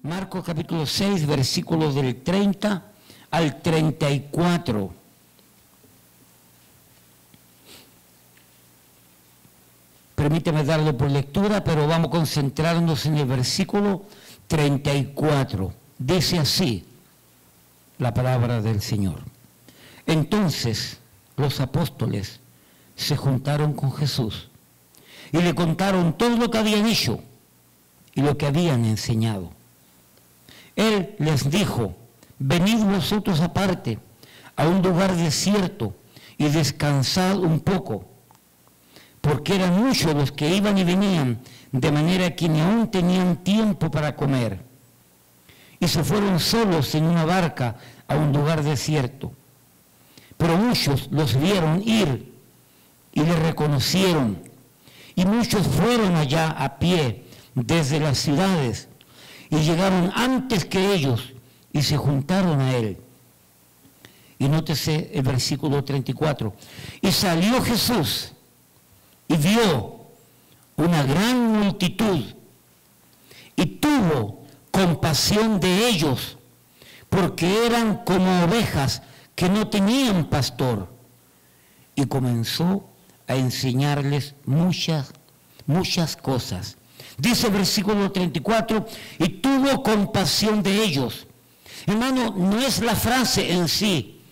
Marcos capítulo 6, versículos del 30 al 34. Permíteme darlo por lectura, pero vamos a concentrarnos en el versículo 34. Dice así la palabra del Señor. Entonces los apóstoles se juntaron con Jesús y le contaron todo lo que habían hecho y lo que habían enseñado. Él les dijo: venid vosotros aparte a un lugar desierto y descansad un poco, porque eran muchos los que iban y venían, de manera que ni aún tenían tiempo para comer. Y se fueron solos en una barca a un lugar desierto. Pero muchos los vieron ir y le reconocieron, y muchos fueron allá a pie desde las ciudades y llegaron antes que ellos y se juntaron a él. Y nótese el versículo 34. Y salió Jesús y vio una gran multitud y tuvo compasión de ellos, porque eran como ovejas que no tenían pastor, y comenzó a enseñarles muchas cosas. Dice el versículo 34, y tuvo compasión de ellos. Hermano, no es la frase en sí,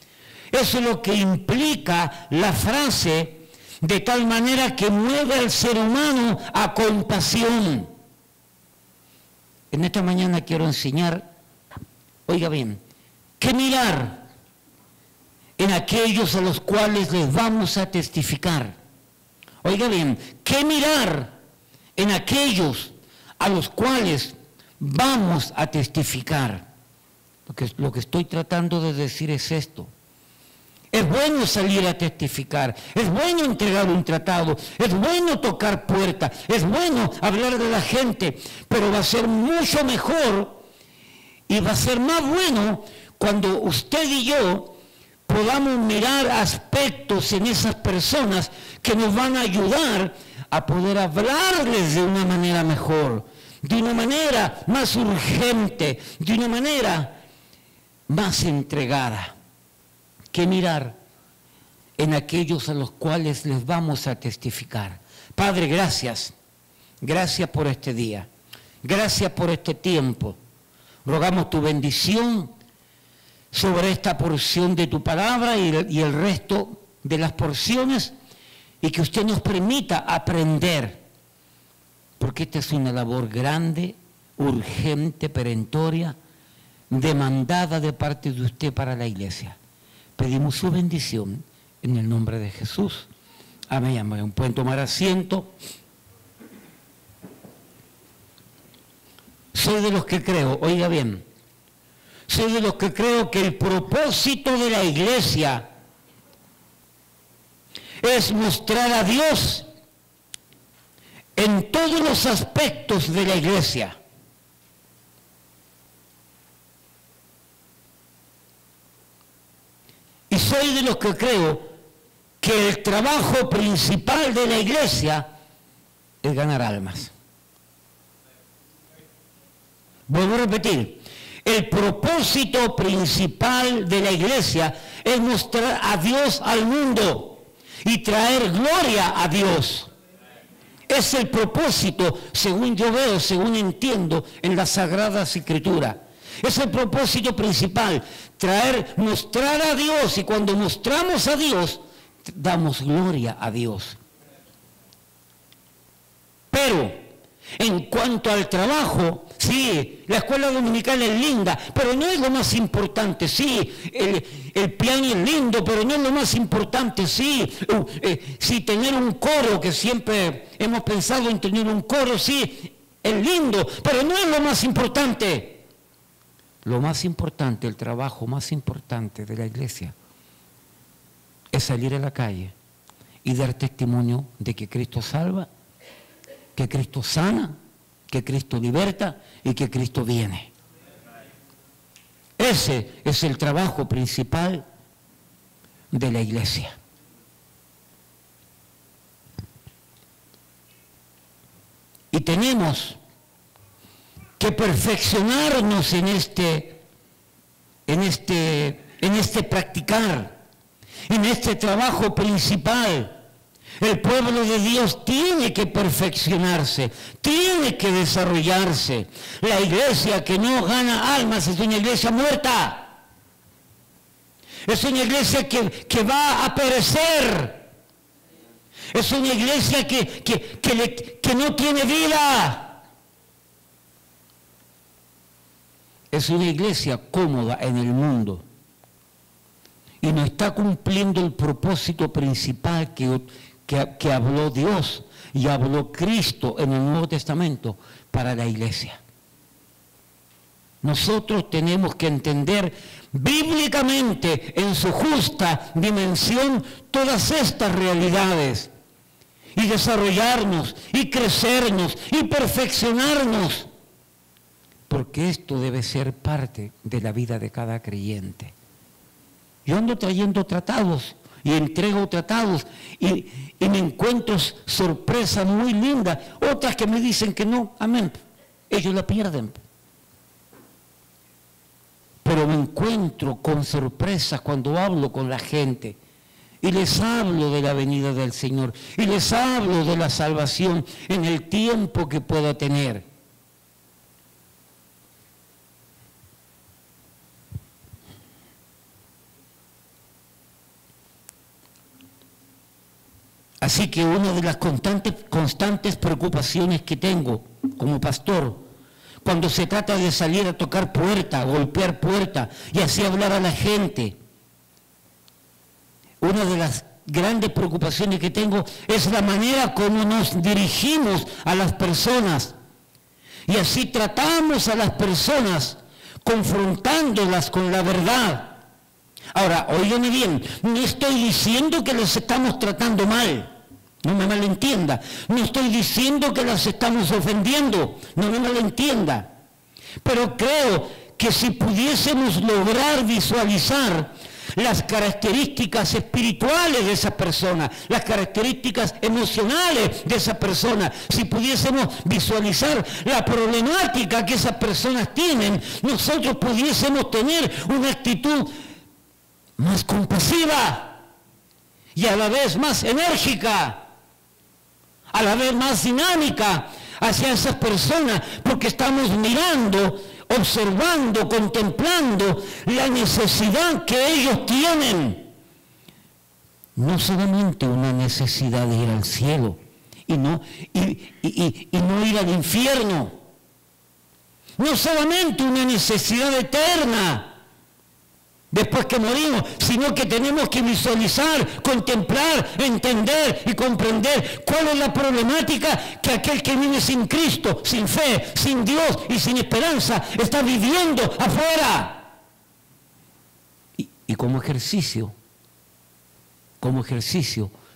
eso es lo que implica la frase, de tal manera que mueve al ser humano a compasión. En esta mañana quiero enseñar, oiga bien, qué mirar en aquellos a los cuales les vamos a testificar. Oiga bien, qué mirar en aquellos a los cuales vamos a testificar. Lo que estoy tratando de decir es esto. Es bueno salir a testificar, es bueno entregar un tratado, es bueno tocar puertas, es bueno hablar de la gente, pero va a ser mucho mejor y va a ser más bueno cuando usted y yo podamos mirar aspectos en esas personas que nos van a ayudar a poder hablarles de una manera mejor, de una manera más urgente, de una manera más entregada. Que mirar en aquellos a los cuales les vamos a testificar. Padre, gracias. Gracias por este día. Gracias por este tiempo. Rogamos tu bendición sobre esta porción de tu palabra y el resto de las porciones, y que usted nos permita aprender, porque esta es una labor grande, urgente, perentoria, demandada de parte de usted para la iglesia. Pedimos su bendición en el nombre de Jesús. Amén, amén. Pueden tomar asiento. Soy de los que creo, oiga bien, soy de los que creo que el propósito de la iglesia es mostrar a Dios en todos los aspectos de la iglesia. Y soy de los que creo que el trabajo principal de la iglesia es ganar almas. Vuelvo a repetir, el propósito principal de la iglesia es mostrar a Dios al mundo y traer gloria a Dios. Es el propósito, según yo veo, según entiendo en las Sagradas Escrituras. Es el propósito principal, mostrar a Dios, y cuando mostramos a Dios, damos gloria a Dios. Pero, en cuanto al trabajo, sí, la escuela dominical es linda, pero no es lo más importante. Sí, el piano es lindo, pero no es lo más importante. Sí, sí, tener un coro, que siempre hemos pensado en tener un coro, sí, es lindo, pero no es lo más importante. Lo más importante, el trabajo más importante de la iglesia es salir a la calle y dar testimonio de que Cristo salva, que Cristo sana, que Cristo liberta y que Cristo viene. Ese es el trabajo principal de la iglesia. Y tenemos que perfeccionarnos en este practicar, en este trabajo principal. El pueblo de Dios tiene que perfeccionarse, tiene que desarrollarse. La iglesia que no gana almas es una iglesia muerta. Es una iglesia que va a perecer. Es una iglesia que no tiene vida. Es una iglesia cómoda en el mundo. Y no está cumpliendo el propósito principal que habló Dios y habló Cristo en el Nuevo Testamento para la iglesia. Nosotros tenemos que entender bíblicamente en su justa dimensión todas estas realidades y desarrollarnos y crecernos y perfeccionarnos, porque esto debe ser parte de la vida de cada creyente. Yo ando trayendo tratados y entrego tratados y me encuentro sorpresas muy lindas, otras que me dicen que no, amén, ellos la pierden. Pero me encuentro con sorpresas cuando hablo con la gente y les hablo de la venida del Señor y les hablo de la salvación en el tiempo que pueda tener. Así que una de las constantes preocupaciones que tengo como pastor, cuando se trata de salir a tocar puerta, golpear puerta y así hablar a la gente, una de las grandes preocupaciones que tengo es la manera como nos dirigimos a las personas. Y así tratamos a las personas, confrontándolas con la verdad. Ahora, óigame bien, no estoy diciendo que las estamos tratando mal, no me malentienda. No estoy diciendo que las estamos ofendiendo, no me malentienda. Pero creo que si pudiésemos lograr visualizar las características espirituales de esa persona, las características emocionales de esa persona, si pudiésemos visualizar la problemática que esas personas tienen, nosotros pudiésemos tener una actitud más compasiva y a la vez más enérgica, a la vez más dinámica hacia esas personas, porque estamos mirando, observando, contemplando la necesidad que ellos tienen. No solamente una necesidad de ir al cielo y no ir al infierno, no solamente una necesidad eterna después que morimos, sino que tenemos que visualizar, contemplar, entender y comprender cuál es la problemática que aquel que vive sin Cristo, sin fe, sin Dios y sin esperanza está viviendo afuera. Y como ejercicio,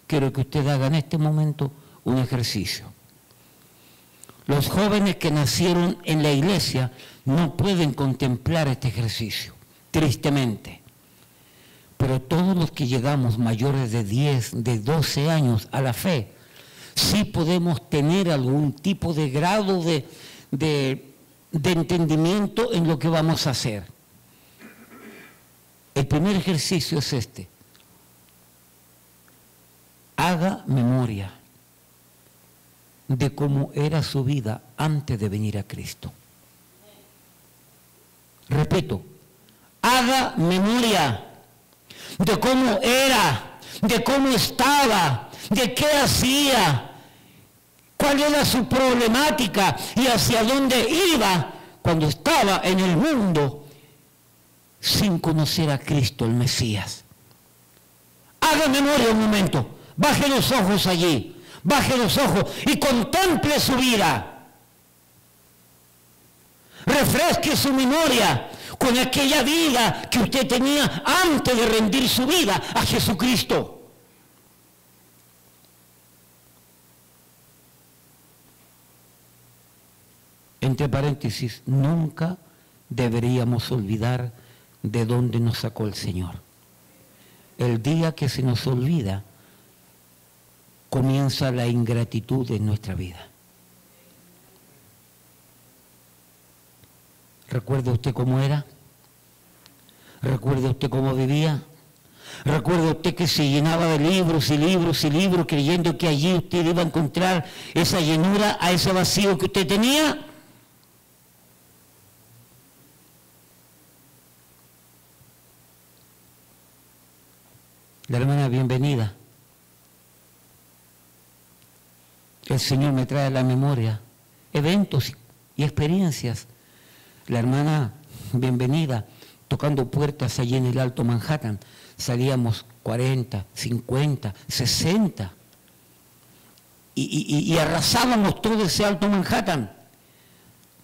quiero que usted haga en este momento un ejercicio. Los jóvenes que nacieron en la iglesia no pueden contemplar este ejercicio, tristemente. Pero todos los que llegamos mayores de 10, de 12 años a la fe, sí podemos tener algún tipo de grado de entendimiento en lo que vamos a hacer. El primer ejercicio es este. Haga memoria de cómo era su vida antes de venir a Cristo. Repito, haga memoria de cómo era, de cómo estaba, de qué hacía, cuál era su problemática y hacia dónde iba cuando estaba en el mundo sin conocer a Cristo el Mesías. Haga memoria un momento, baje los ojos allí, baje los ojos y contemple su vida. Refresque su memoria con aquella vida que usted tenía antes de rendir su vida a Jesucristo. Entre paréntesis, nunca deberíamos olvidar de dónde nos sacó el Señor. El día que se nos olvida, comienza la ingratitud en nuestra vida. ¿Recuerda usted cómo era? ¿Recuerda usted cómo vivía? ¿Recuerda usted que se llenaba de libros y libros y libros creyendo que allí usted iba a encontrar esa llenura a ese vacío que usted tenía? La hermana, bienvenida. El Señor me trae a la memoria eventos y experiencias. La hermana, bienvenida, tocando puertas allí en el Alto Manhattan. Salíamos 40, 50, 60 y arrasábamos todo ese Alto Manhattan.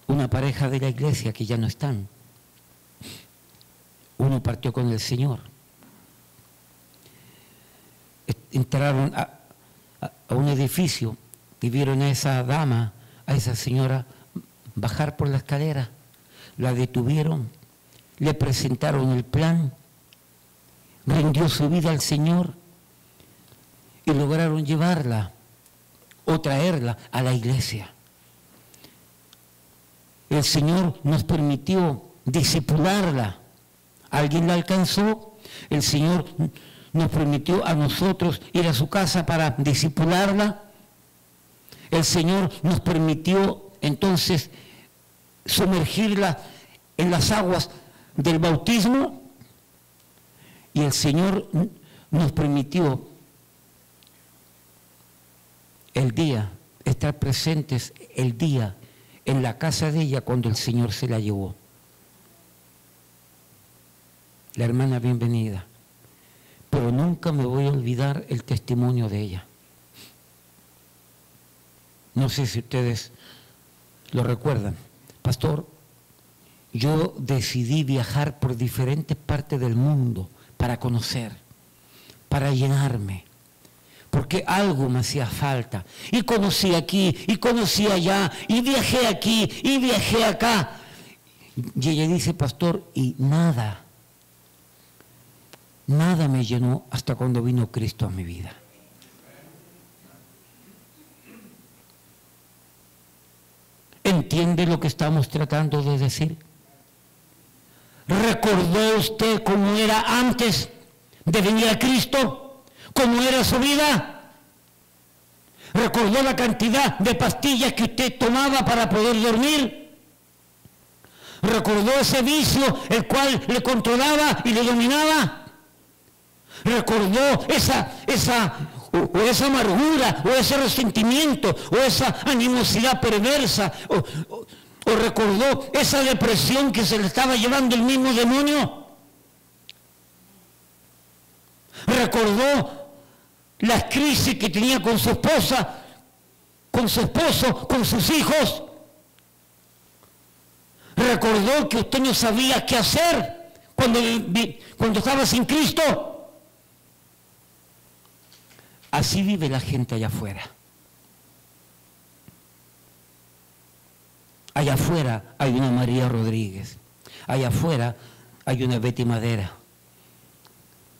Una pareja de la iglesia que ya no están. Uno partió con el Señor. Entraron a un edificio y vieron a esa dama, a esa señora bajar por la escalera. La detuvieron, le presentaron el plan, rindió su vida al Señor y lograron llevarla o traerla a la iglesia. El Señor nos permitió discipularla. ¿Alguien la alcanzó? El Señor nos permitió a nosotros ir a su casa para discipularla. El Señor nos permitió entonces sumergirla en las aguas del bautismo, y el Señor nos permitió el día, estar presentes el día en la casa de ella cuando el Señor se la llevó. La hermana, bienvenida. Pero nunca me voy a olvidar el testimonio de ella. No sé si ustedes lo recuerdan. Pastor, yo decidí viajar por diferentes partes del mundo para conocer, para llenarme, porque algo me hacía falta. Y conocí aquí, y conocí allá, y viajé aquí, y viajé acá. Y ella dice, pastor, y nada me llenó hasta cuando vino Cristo a mi vida. ¿Entiende lo que estamos tratando de decir? ¿Recordó usted cómo era antes de venir a Cristo? ¿Cómo era su vida? ¿Recordó la cantidad de pastillas que usted tomaba para poder dormir? ¿Recordó ese vicio el cual le controlaba y le dominaba? ¿Recordó esa amargura, o ese resentimiento, o esa animosidad perversa, o recordó esa depresión que se le estaba llevando el mismo demonio? ¿Recordó las crisis que tenía con su esposa, con su esposo, con sus hijos? ¿Recordó que usted no sabía qué hacer cuando estaba sin Cristo? Así vive la gente allá afuera. Allá afuera hay una María Rodríguez. Allá afuera hay una Betty Madera.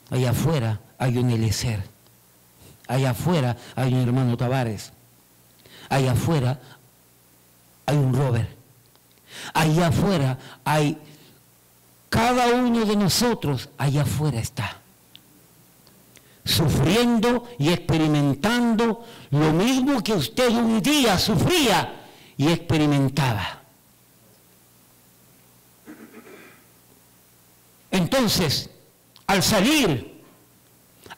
Allá afuera hay un Eliezer. Allá afuera hay un hermano Tavares. Allá afuera hay un Robert. Allá afuera hay cada uno de nosotros. Allá afuera está, sufriendo y experimentando lo mismo que usted un día sufría y experimentaba. Entonces, al salir,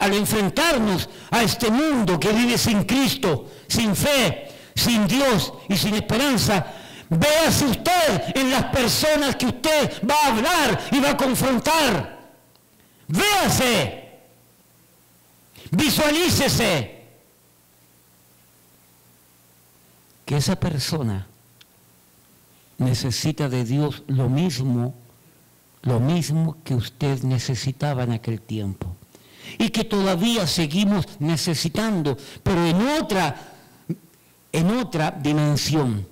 al enfrentarnos a este mundo que vive sin Cristo, sin fe, sin Dios y sin esperanza, véase usted en las personas que usted va a hablar y va a confrontar. Véase. Visualícese que esa persona necesita de Dios lo mismo que usted necesitaba en aquel tiempo, y que todavía seguimos necesitando, pero en otra dimensión.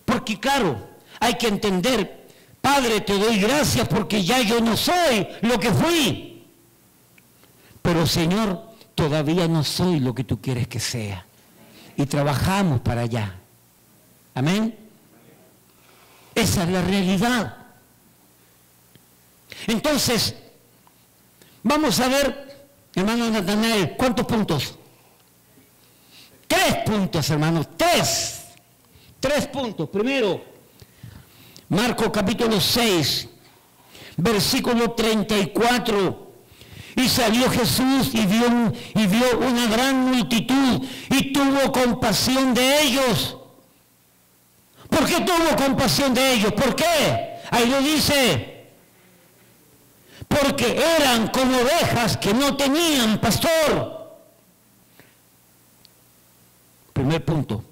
Porque claro, hay que entender, Padre, te doy gracias porque ya yo no soy lo que fui. Pero Señor, todavía no soy lo que tú quieres que sea. Y trabajamos para allá. Amén. Esa es la realidad. Entonces, vamos a ver, hermano Natanael, ¿cuántos puntos? 3 puntos, hermanos, 3. 3 puntos. Primero, Marcos capítulo 6, versículo 34. Y salió Jesús y vio una gran multitud y tuvo compasión de ellos. ¿Por qué tuvo compasión de ellos? ¿Por qué? Ahí lo dice. Porque eran como ovejas que no tenían pastor. Primer punto.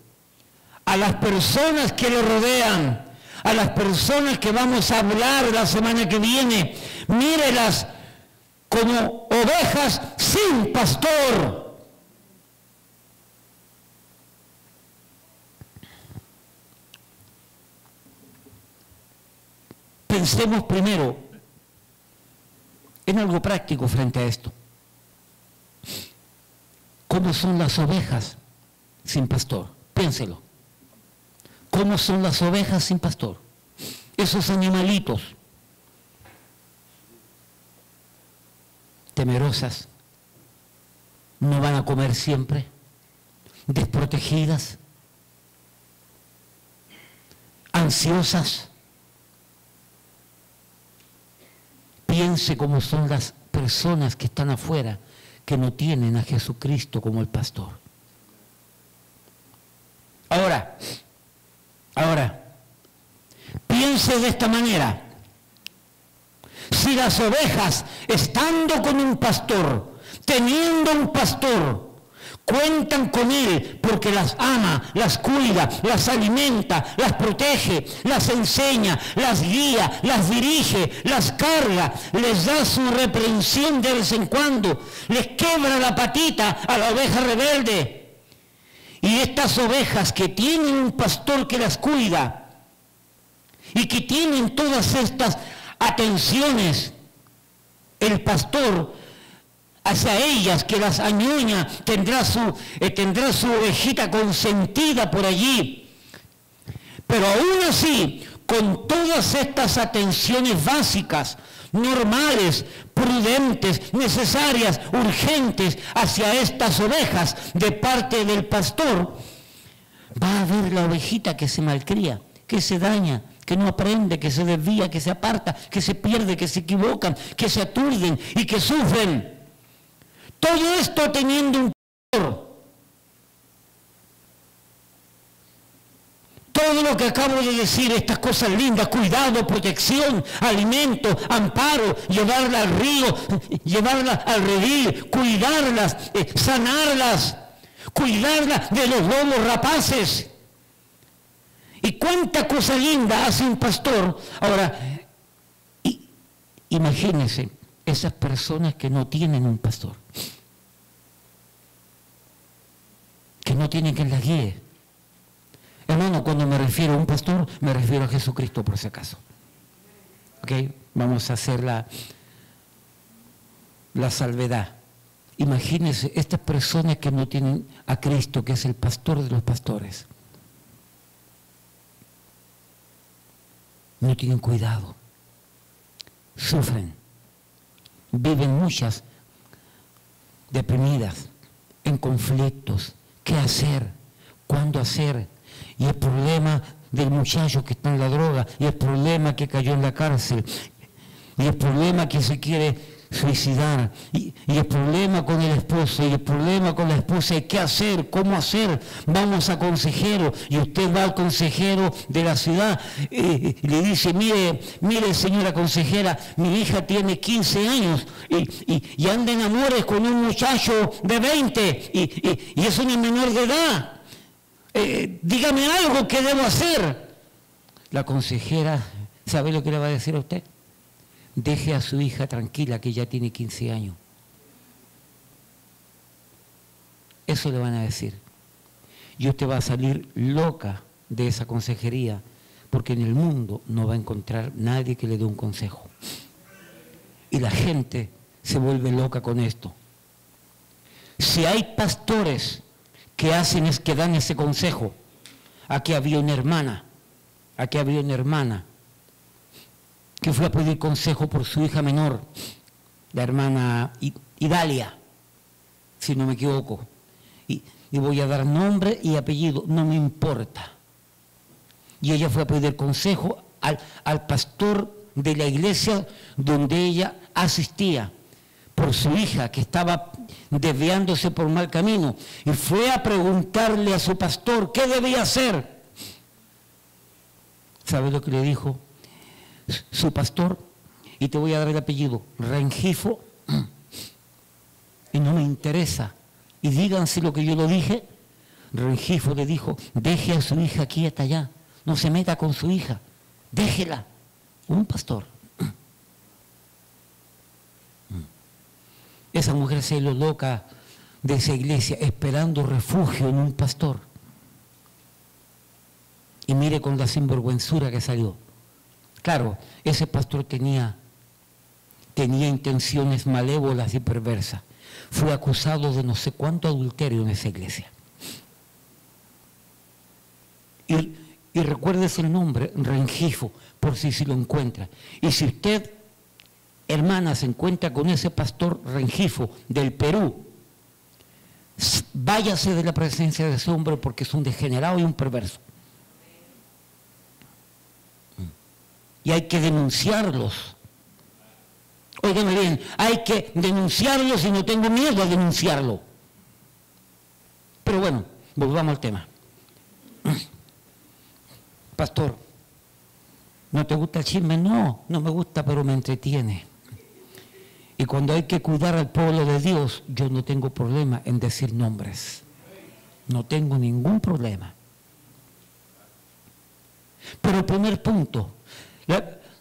A las personas que lo rodean, a las personas que vamos a hablar la semana que viene, mírelas como ovejas sin pastor. Pensemos primero en algo práctico frente a esto. ¿Cómo son las ovejas sin pastor? Piénselo. ¿Cómo son las ovejas sin pastor? Esos animalitos temerosas, no van a comer siempre, desprotegidas, ansiosas. Piense cómo son las personas que están afuera, que no tienen a Jesucristo como el pastor. Ahora, piense de esta manera. Si las ovejas, estando con un pastor, teniendo un pastor, cuentan con él porque las ama, las cuida, las alimenta, las protege, las enseña, las guía, las dirige, las carga, les da su reprensión de vez en cuando, les quebra la patita a la oveja rebelde. Y estas ovejas que tienen un pastor que las cuida y que tienen todas estas atenciones, el pastor hacia ellas que las añoña, tendrá su ovejita consentida por allí. Pero aún así, con todas estas atenciones básicas, normales, prudentes, necesarias, urgentes hacia estas ovejas de parte del pastor, va a haber la ovejita que se malcría, que se daña, que no aprende, que se desvía, que se aparta, que se pierde, que se equivocan, que se aturden y que sufren. Todo esto teniendo un pastor. Todo lo que acabo de decir, estas cosas lindas, cuidado, protección, alimento, amparo, llevarlas al río, llevarlas al redil, cuidarlas, sanarlas, cuidarlas de los lobos rapaces. Y cuánta cosa linda hace un pastor. Ahora, imagínense esas personas que no tienen un pastor, que no tienen quien las guíe. Hermano, cuando me refiero a un pastor, me refiero a Jesucristo, por si acaso. ¿Ok? Vamos a hacer la salvedad. Imagínense estas personas que no tienen a Cristo, que es el pastor de los pastores. No tienen cuidado. Sufren. Viven muchas deprimidas, en conflictos. ¿Qué hacer? ¿Cuándo hacer? Y el problema del muchacho que está en la droga, y el problema que cayó en la cárcel, y el problema que se quiere suicidar, y el problema con el esposo, y el problema con la esposa, y qué hacer, cómo hacer. Vamos a consejero, y usted va al consejero de la ciudad, y le dice, mire señora consejera, mi hija tiene 15 años, y anda en amores con un muchacho de 20, y es una menor de edad. Dígame algo que debo hacer. La consejera, ¿sabe lo que le va a decir a usted? Deje a su hija tranquila, que ya tiene 15 años. Eso le van a decir. Y usted va a salir loca de esa consejería, porque en el mundo no va a encontrar nadie que le dé un consejo. Y la gente se vuelve loca con esto. Si hay pastores que dan ese consejo, aquí había una hermana Aquí había una hermana que fue a pedir consejo por su hija menor, la hermana Idalia, si no me equivoco. Y voy a dar nombre y apellido, no me importa. Y ella fue a pedir consejo al pastor de la iglesia donde ella asistía por su hija que estaba desviándose por mal camino, y fue a preguntarle a su pastor qué debía hacer. ¿Sabe lo que le dijo su pastor? Y te voy a dar el apellido, Rengifo, y no me interesa, y díganse lo que yo lo dije. Rengifo le dijo: deje a su hija quieta ya, no se meta con su hija, déjela. Un pastor. Esa mujer se lo loca de esa iglesia esperando refugio en un pastor. Y mire con la sinvergüenzura que salió. Claro, ese pastor tenía intenciones malévolas y perversas. Fue acusado de no sé cuánto adulterio en esa iglesia. Y recuérdese el nombre, Rengifo, por si lo encuentra. Y si usted, hermana, se encuentra con ese pastor Rengifo del Perú, váyase de la presencia de ese hombre, porque es un degenerado y un perverso. Y hay que denunciarlos. Óigame bien, hay que denunciarlos y no tengo miedo a denunciarlo. Pero bueno, volvamos al tema. Pastor, ¿no te gusta el chisme? No, no me gusta, pero me entretiene. Y cuando hay que cuidar al pueblo de Dios, yo no tengo problema en decir nombres. No tengo ningún problema. Pero el primer punto,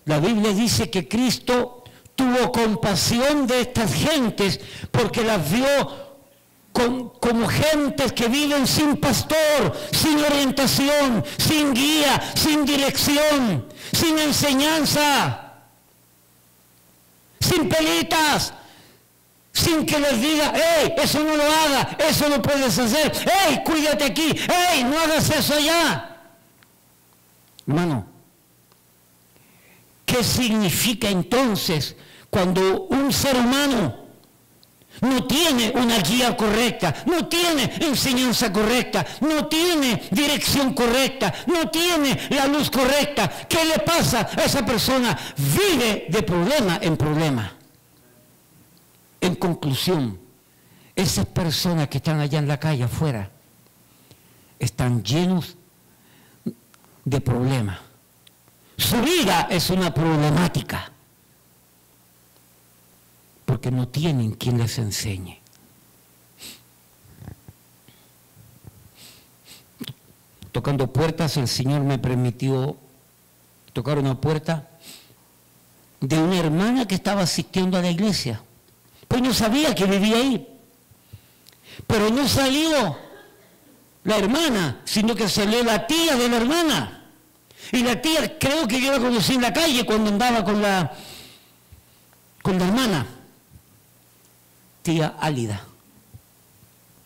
la Biblia dice que Cristo tuvo compasión de estas gentes porque las vio como gentes que viven sin pastor, sin orientación, sin guía, sin dirección, sin enseñanza, sin pelitas, sin que les diga: ¡hey, eso no lo hagas, eso no puedes hacer! ¡Hey, cuídate aquí! ¡Hey, no hagas eso allá! Hermano, ¿qué significa entonces cuando un ser humano no tiene una guía correcta, no tiene enseñanza correcta, no tiene dirección correcta, no tiene la luz correcta? ¿Qué le pasa a esa persona? Vive de problema en problema. En conclusión, esas personas que están allá en la calle afuera están llenos de problemas. Su vida es una problemática, porque no tienen quien les enseñe. Tocando puertas, el Señor me permitió tocar una puerta de una hermana que estaba asistiendo a la iglesia. Pues no sabía que vivía ahí. Pero no salió la hermana, sino que salió la tía de la hermana. Y la tía, creo que yo la conocí en la calle cuando andaba con la hermana. Tía Álida.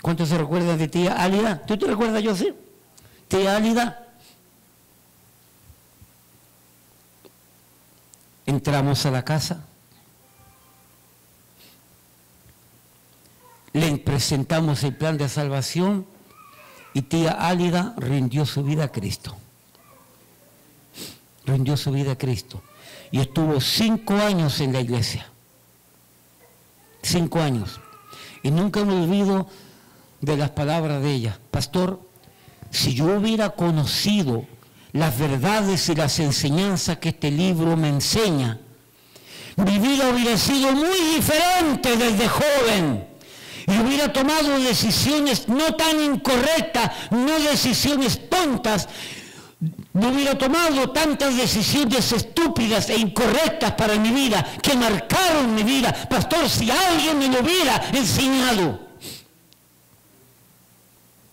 ¿Cuántos se recuerdan de tía Álida? ¿Tú te recuerdas, yo sí? Tía Álida. Entramos a la casa. Le presentamos el plan de salvación y tía Álida rindió su vida a Cristo. Rindió su vida a Cristo. Y estuvo 5 años en la iglesia. 5 años. Y nunca me olvido de las palabras de ella. Pastor, si yo hubiera conocido las verdades y las enseñanzas que este libro me enseña, mi vida hubiera sido muy diferente desde joven. Y hubiera tomado decisiones no tan incorrectas, no decisiones tontas. No hubiera tomado tantas decisiones estúpidas e incorrectas para mi vida, que marcaron mi vida. Pastor, si alguien me lo hubiera enseñado.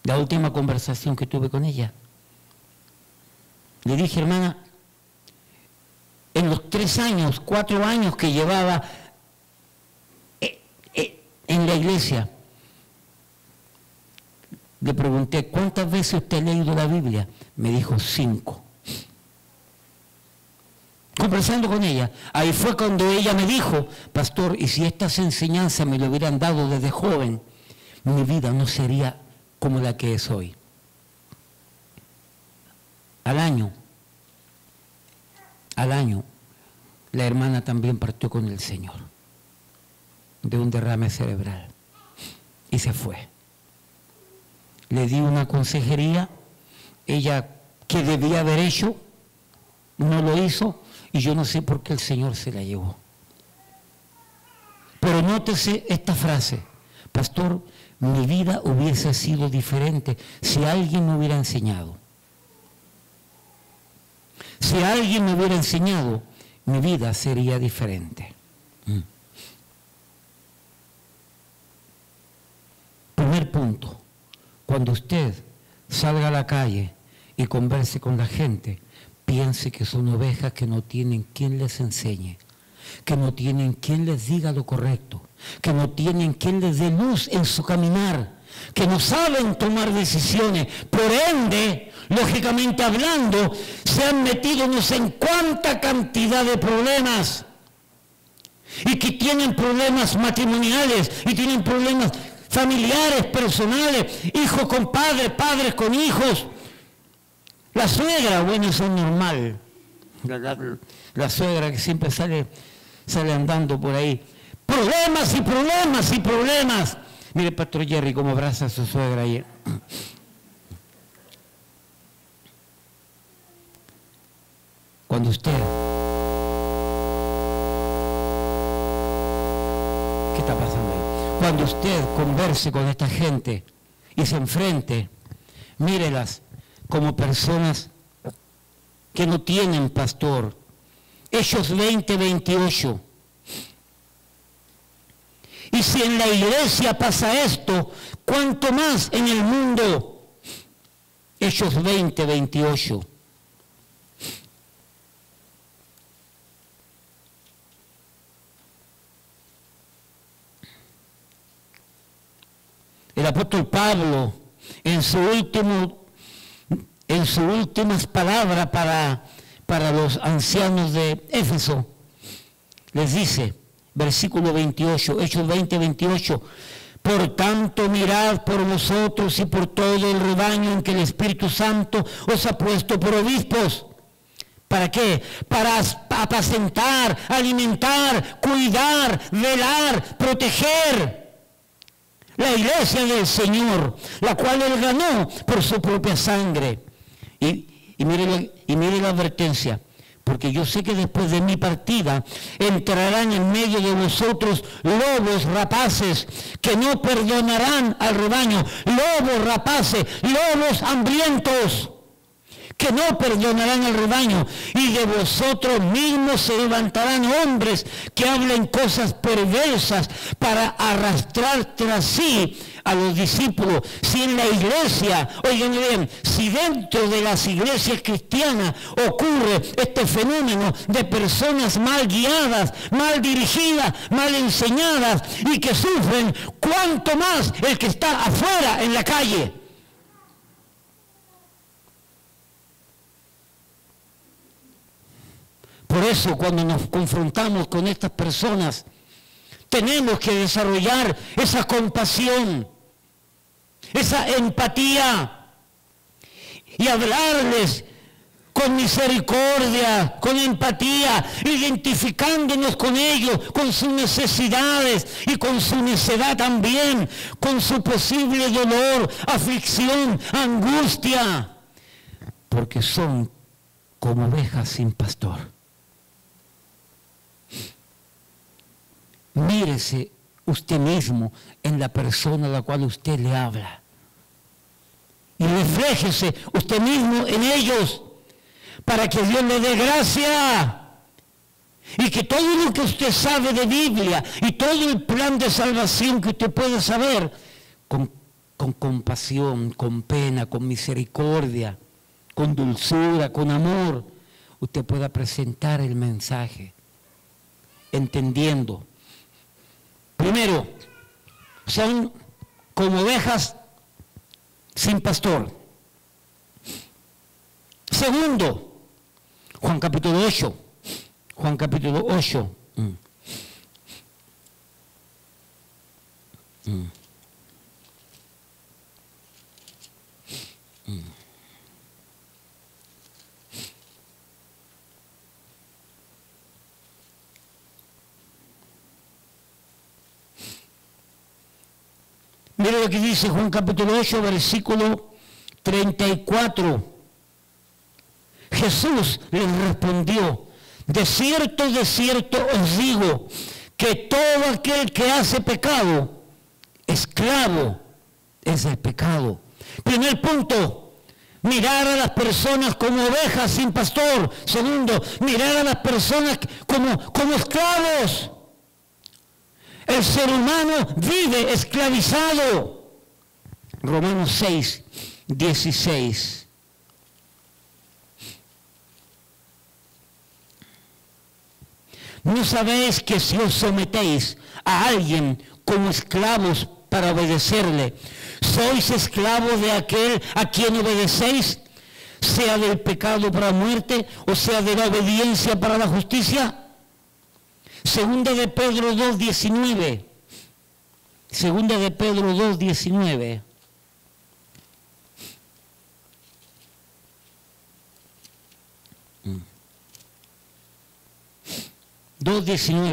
La última conversación que tuve con ella, le dije: hermana, en los 3 años, 4 años que llevaba en la iglesia, le pregunté: ¿cuántas veces usted ha leído la Biblia? Me dijo: 5. conversando con ella, ahí fue cuando ella me dijo, pastor, y si estas enseñanzas me lo hubieran dado desde joven, mi vida no sería como la que es hoy. Al año, la hermana también partió con el Señor de un derrame cerebral y se fue. Le di una consejería, ella que debía haber hecho, no lo hizo, y yo no sé por qué el Señor se la llevó. Pero nótese esta frase, pastor, mi vida hubiese sido diferente si alguien me hubiera enseñado. Si alguien me hubiera enseñado, mi vida sería diferente. Primer punto, cuando usted salga a la calle y converse con la gente, piense que son ovejas que no tienen quien les enseñe, que no tienen quien les diga lo correcto, que no tienen quien les dé luz en su caminar, que no saben tomar decisiones, por ende, lógicamente hablando, se han metido no sé en cuánta cantidad de problemas, y que tienen problemas matrimoniales, y tienen problemas familiares, personales, hijos con padres, padres con hijos. La suegra, bueno, eso es normal. La suegra que siempre sale andando por ahí. Problemas y problemas y problemas. Mire, Pastor Jerry, cómo abraza a su suegra ayer. Cuando usted... ¿Qué está pasando ahí? Cuando usted converse con esta gente y se enfrente, mírelas como personas que no tienen pastor. Hechos 20:28. Y si en la iglesia pasa esto, ¿cuánto más en el mundo? Hechos 20:28. El apóstol Pablo, en sus últimas palabras para los ancianos de Éfeso, les dice, versículo 28, Hechos 20:28, por tanto mirad por vosotros y por todo el rebaño en que el Espíritu Santo os ha puesto por obispos. ¿Para qué? Para apacentar, alimentar, cuidar, velar, proteger la iglesia del Señor, la cual Él ganó por su propia sangre. Y mire la advertencia, porque yo sé que después de mi partida entrarán en medio de vosotros lobos rapaces que no perdonarán al rebaño, lobos rapaces, lobos hambrientos que no perdonarán al rebaño, y de vosotros mismos se levantarán hombres que hablen cosas perversas para arrastrar tras sí a los discípulos. Si en la iglesia, oigan bien, si dentro de las iglesias cristianas ocurre este fenómeno de personas mal guiadas, mal dirigidas, mal enseñadas y que sufren, ¿cuánto más el que está afuera en la calle? Por eso, cuando nos confrontamos con estas personas, tenemos que desarrollar esa compasión, esa empatía y hablarles con misericordia, con empatía, identificándonos con ellos, con sus necesidades y con su necedad también, con su posible dolor, aflicción, angustia, porque son como ovejas sin pastor. Mírese usted mismo en la persona a la cual usted le habla. Y refléjese usted mismo en ellos para que Dios le dé gracia. Y que todo lo que usted sabe de Biblia y todo el plan de salvación que usted puede saber, con compasión, con pena, con misericordia, con dulzura, con amor, usted pueda presentar el mensaje, entendiendo. Primero, son como ovejas sin pastor. Segundo, Juan capítulo 8, Juan capítulo 8. Mira lo que dice Juan capítulo 8, versículo 34. Jesús les respondió: de cierto os digo, que todo aquel que hace pecado, esclavo es el pecado. Primer punto, mirar a las personas como ovejas sin pastor. Segundo, mirar a las personas como esclavos. El ser humano vive esclavizado. Romanos 6, 16. ¿No sabéis que si os sometéis a alguien como esclavos para obedecerle, sois esclavos de aquel a quien obedecéis, sea del pecado para muerte o sea de la obediencia para la justicia? Segunda de Pedro 2:19. Segunda de Pedro 2:19.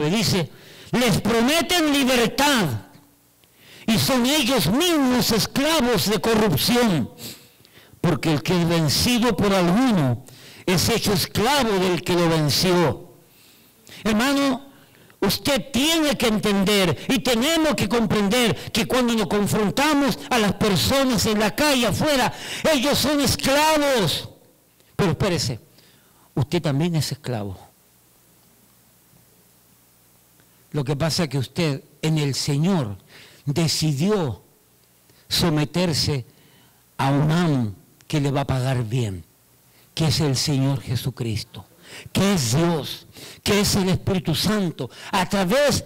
Dice: les prometen libertad y son ellos mismos esclavos de corrupción, porque el que es vencido por alguno es hecho esclavo del que lo venció. Hermano, usted tiene que entender y tenemos que comprender que cuando nos confrontamos a las personas en la calle afuera, ellos son esclavos. Pero espérese, usted también es esclavo. Lo que pasa es que usted en el Señor decidió someterse a un amo que le va a pagar bien, que es el Señor Jesucristo, que es Dios, que es el Espíritu Santo. A través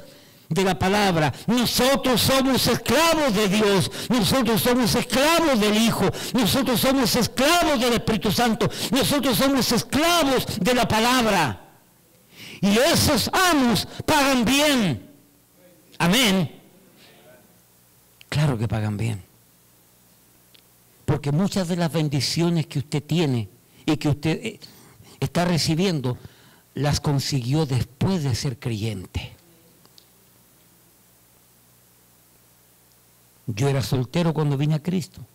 de la palabra, nosotros somos esclavos de Dios, nosotros somos esclavos del Hijo, nosotros somos esclavos del Espíritu Santo, nosotros somos esclavos de la palabra. Y esos amos pagan bien. Amén. Claro que pagan bien. Porque muchas de las bendiciones que usted tiene y que usted está recibiendo, las consiguió después de ser creyente. Yo era soltero cuando vine a Cristo.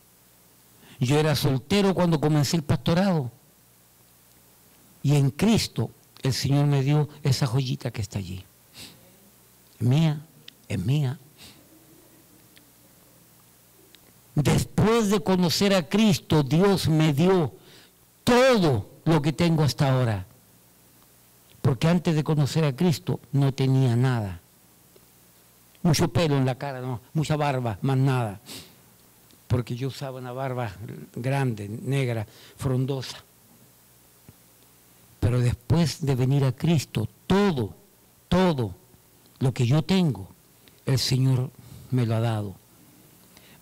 Yo era soltero cuando comencé el pastorado. Y en Cristo el Señor me dio esa joyita que está allí. Mía, es mía. Después de conocer a Cristo, Dios me dio todo lo que tengo hasta ahora. Porque antes de conocer a Cristo no tenía nada. Mucho pelo en la cara, no, mucha barba, más nada. Porque yo usaba una barba grande, negra, frondosa. Pero después de venir a Cristo, todo lo que yo tengo, el Señor me lo ha dado.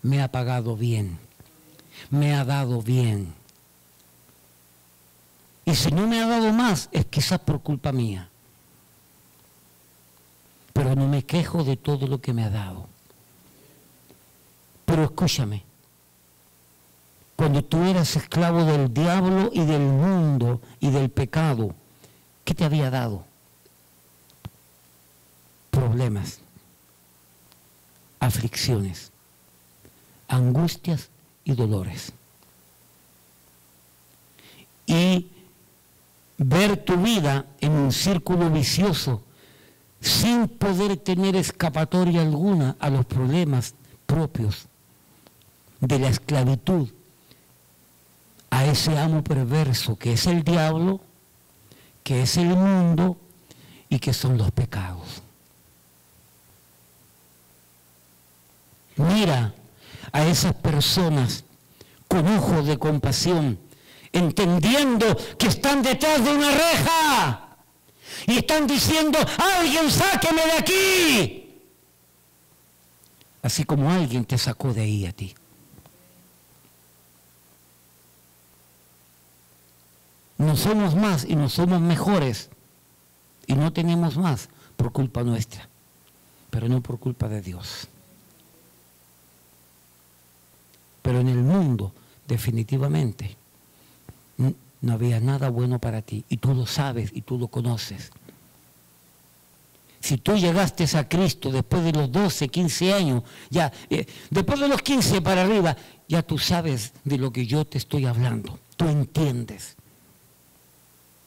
Me ha pagado bien, me ha dado bien. Y si no me ha dado más, es quizás por culpa mía. Pero no me quejo de todo lo que me ha dado. Pero escúchame, cuando tú eras esclavo del diablo y del mundo y del pecado, ¿qué te había dado? Problemas, aflicciones, angustias y dolores. Y ver tu vida en un círculo vicioso sin poder tener escapatoria alguna a los problemas propios de la esclavitud a ese amo perverso que es el diablo, que es el mundo y que son los pecados. Mira a esas personas con ojos de compasión, entendiendo que están detrás de una reja y están diciendo: alguien sáqueme de aquí, así como alguien te sacó de ahí a ti. No somos más y no somos mejores Y no tenemos más por culpa nuestra, pero no por culpa de Dios. Pero en el mundo, definitivamente, no había nada bueno para ti. Y tú lo sabes y tú lo conoces. Si tú llegaste a Cristo después de los 12, 15 años, ya, después de los 15 para arriba, ya tú sabes de lo que yo te estoy hablando. Tú entiendes.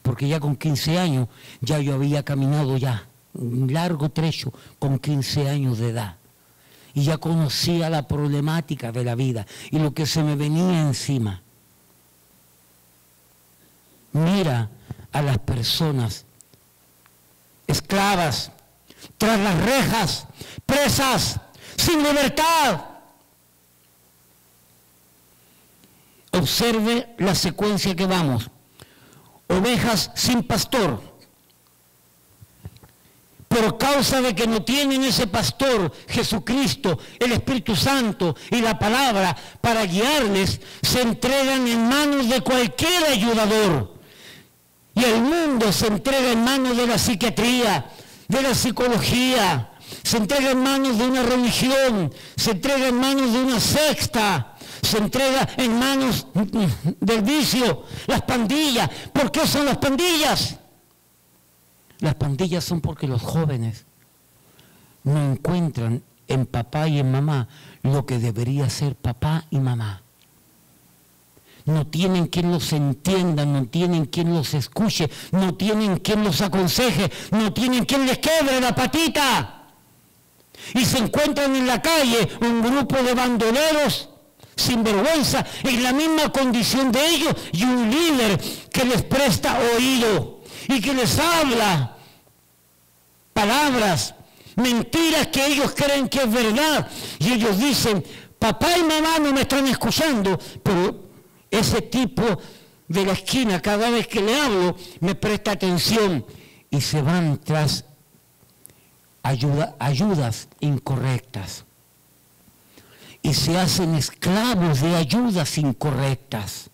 Porque ya con 15 años, ya yo había caminado ya un largo trecho con 15 años de edad. Y ya conocía la problemática de la vida y lo que se me venía encima. Mira a las personas esclavas, tras las rejas, presas, sin libertad. Observe la secuencia que vamos. Ovejas sin pastor. Por causa de que no tienen ese pastor, Jesucristo, el Espíritu Santo y la palabra para guiarles, se entregan en manos de cualquier ayudador. Y el mundo se entrega en manos de la psiquiatría, de la psicología, se entrega en manos de una religión, se entrega en manos de una secta, se entrega en manos del vicio, las pandillas. ¿Por qué son las pandillas? Las pandillas son porque los jóvenes no encuentran en papá y en mamá lo que debería ser papá y mamá. No tienen quien los entienda, no tienen quien los escuche, no tienen quien los aconseje, no tienen quien les quebre la patita. Y se encuentran en la calle un grupo de bandoleros sin vergüenza, en la misma condición de ellos, y un líder que les presta oído y que les habla palabras, mentiras que ellos creen que es verdad. Y ellos dicen, papá y mamá no me están escuchando, pero ese tipo de la esquina, cada vez que le hablo, me presta atención. Y se van tras ayudas incorrectas. Y se hacen esclavos de ayudas incorrectas.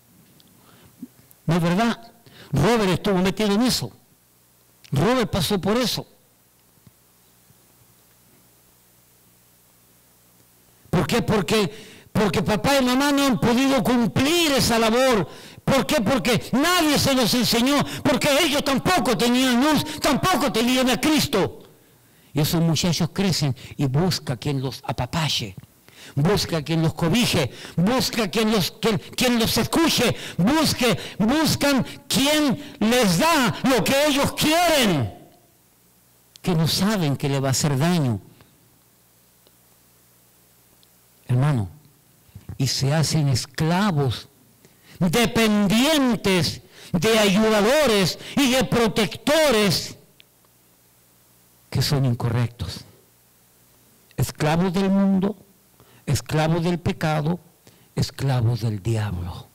¿No es verdad? Robert estuvo metido en eso. Robert pasó por eso. ¿Por qué? Porque papá y mamá no han podido cumplir esa labor. ¿Por qué? Porque nadie se los enseñó. Porque ellos tampoco tenían luz, tampoco tenían a Cristo. Y esos muchachos crecen y busca quien los apapache. Busca quien los cobije, busca quien los escuche, buscan quien les da lo que ellos quieren, que no saben que le va a hacer daño. Hermano, y se hacen esclavos, dependientes de ayudadores y de protectores que son incorrectos. Esclavos del mundo, esclavos del pecado, esclavos del diablo.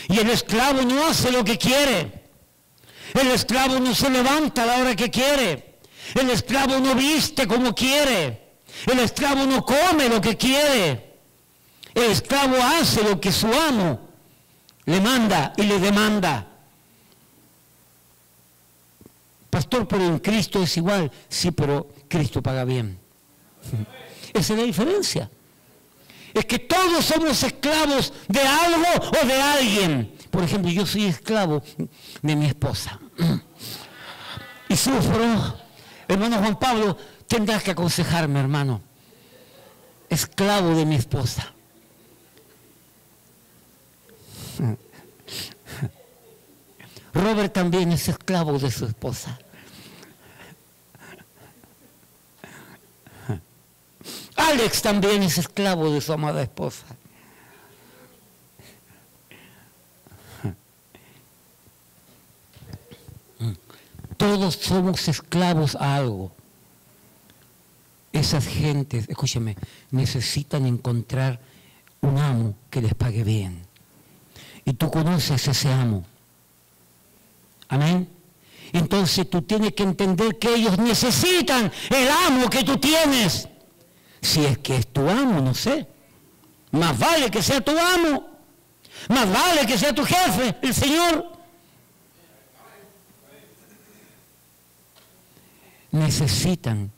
Y el esclavo no hace lo que quiere. El esclavo no se levanta a la hora que quiere. El esclavo no viste como quiere. El esclavo no come lo que quiere. El esclavo hace lo que su amo le manda y le demanda. Pastor, pero en Cristo es igual. Sí, pero Cristo paga bien. Esa es la diferencia. Es que todos somos esclavos de algo o de alguien. Por ejemplo, yo soy esclavo de mi esposa. Y sufro. Hermano Juan Pablo, tendrás que aconsejarme, hermano. Esclavo de mi esposa. Robert también es esclavo de su esposa. Alex también es esclavo de su amada esposa. Todos somos esclavos a algo. Esas gentes, escúcheme, necesitan encontrar un amo que les pague bien. Y tú conoces ese amo. Amén. Entonces tú tienes que entender que ellos necesitan el amo que tú tienes. Si es que es tu amo, no sé. Más vale que sea tu amo. Más vale que sea tu jefe, el Señor. necesitan.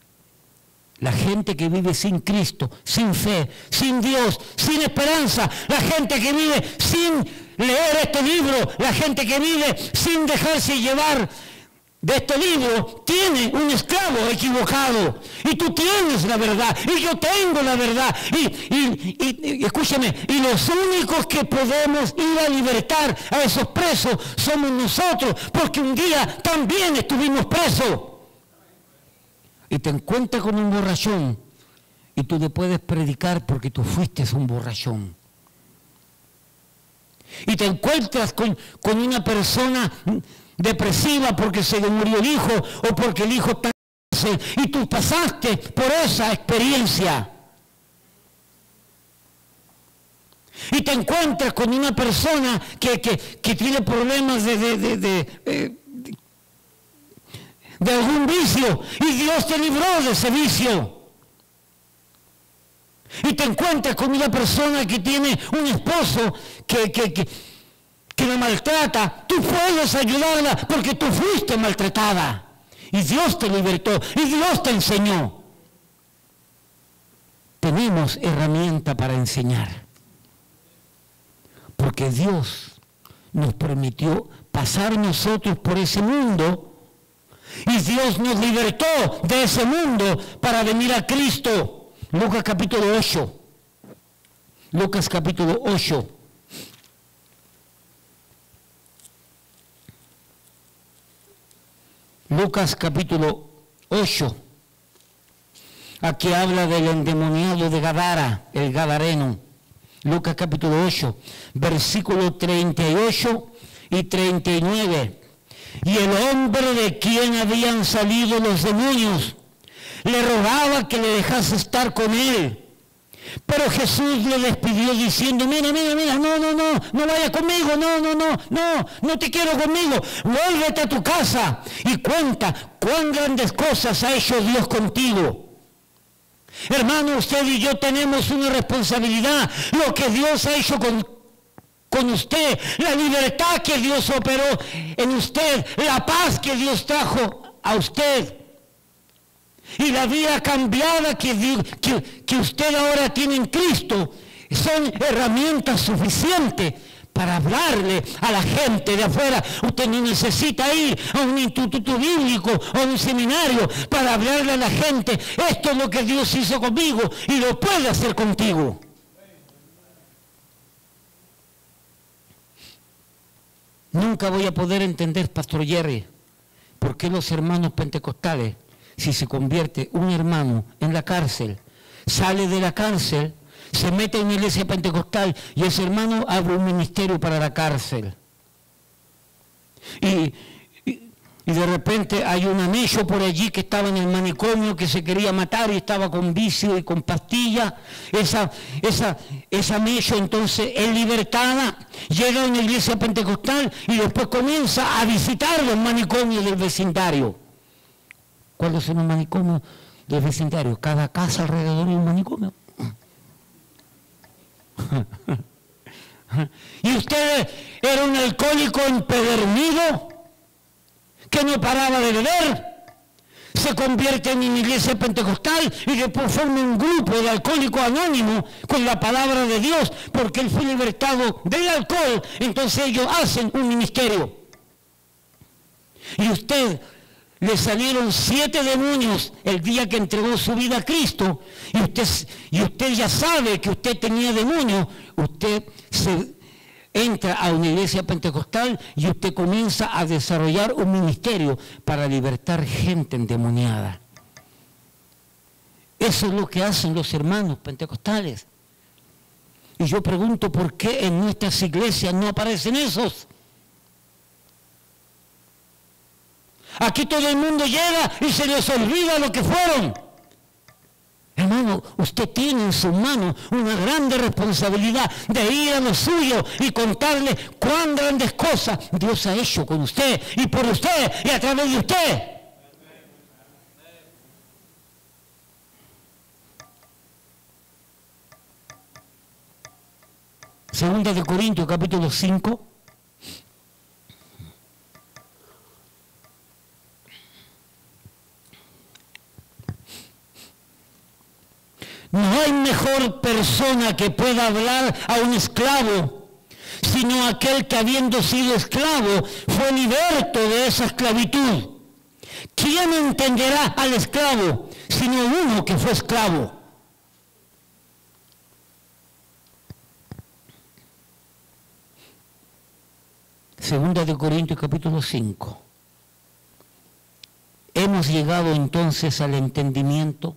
La gente que vive sin Cristo, sin fe, sin Dios, sin esperanza. La gente que vive sin leer este libro. La gente que vive sin dejarse llevar de este libro. Tiene un esclavo equivocado. Y tú tienes la verdad. Y yo tengo la verdad. Y escúchame. Y los únicos que podemos ir a libertar a esos presos somos nosotros. Porque un día también estuvimos presos. Y te encuentras con un borrachón y tú le puedes predicar porque tú fuiste un borrachón. Y te encuentras con una persona depresiva porque se le murió el hijo o porque el hijo está en cárcel y tú pasaste por esa experiencia. Y te encuentras con una persona que tiene problemas de algún vicio, y Dios te libró de ese vicio. Y te encuentras con una persona que tiene un esposo que la maltrata. Tú puedes ayudarla porque tú fuiste maltratada. Y Dios te libertó, y Dios te enseñó. Tenemos herramienta para enseñar. Porque Dios nos permitió pasar nosotros por ese mundo. Y Dios nos libertó de ese mundo para venir a Cristo. Lucas capítulo 8. Lucas capítulo 8. Lucas capítulo 8. Aquí habla del endemoniado de Gadara, el gadareno. Lucas capítulo 8, versículos 38 y 39. Y el hombre de quien habían salido los demonios le rogaba que le dejase estar con él. Pero Jesús le despidió diciendo, mira, no vaya conmigo, no te quiero conmigo. Vuélvete a tu casa y cuenta cuán grandes cosas ha hecho Dios contigo. Hermano, usted y yo tenemos una responsabilidad. Lo que Dios ha hecho con usted, la libertad que Dios operó en usted, la paz que Dios trajo a usted y la vida cambiada que usted ahora tiene en Cristo, son herramientas suficientes para hablarle a la gente de afuera. Usted no necesita ir a un instituto bíblico o a un seminario para hablarle a la gente. Esto es lo que Dios hizo conmigo y lo puede hacer contigo. Nunca voy a poder entender, Pastor Jerry, por qué los hermanos pentecostales, si se convierte un hermano en la cárcel, sale de la cárcel, se mete en una iglesia pentecostal y ese hermano abre un ministerio para la cárcel. Y de repente hay un amello por allí que estaba en el manicomio que se quería matar y estaba con vicio y con pastillas. Esa amello entonces es libertada, llega a una iglesia pentecostal y después comienza a visitar los manicomios del vecindario. ¿Cuáles son los manicomios del vecindario? Cada casa alrededor de un manicomio. Y usted era un alcohólico empedernido que no paraba de beber, se convierte en una iglesia pentecostal y después forma un grupo de alcohólicos anónimos con la palabra de Dios, porque él fue libertado del alcohol. Entonces ellos hacen un ministerio. Y usted le salieron 7 demonios el día que entregó su vida a Cristo, y usted ya sabe que usted tenía demonios. Usted entra a una iglesia pentecostal y usted comienza a desarrollar un ministerio para libertar gente endemoniada. Eso es lo que hacen los hermanos pentecostales. Y yo pregunto, ¿por qué en nuestras iglesias no aparecen esos? Aquí todo el mundo llega y se les olvida lo que fueron. Hermano, usted tiene en sus manos una grande responsabilidad de ir a lo suyo y contarle cuán grandes cosas Dios ha hecho con usted y por usted y a través de usted. Segunda de Corintios capítulo 5. No hay mejor persona que pueda hablar a un esclavo, sino aquel que, habiendo sido esclavo, fue liberto de esa esclavitud. ¿Quién entenderá al esclavo, sino uno que fue esclavo? Segunda de Corintios capítulo 5. Hemos llegado entonces al entendimiento,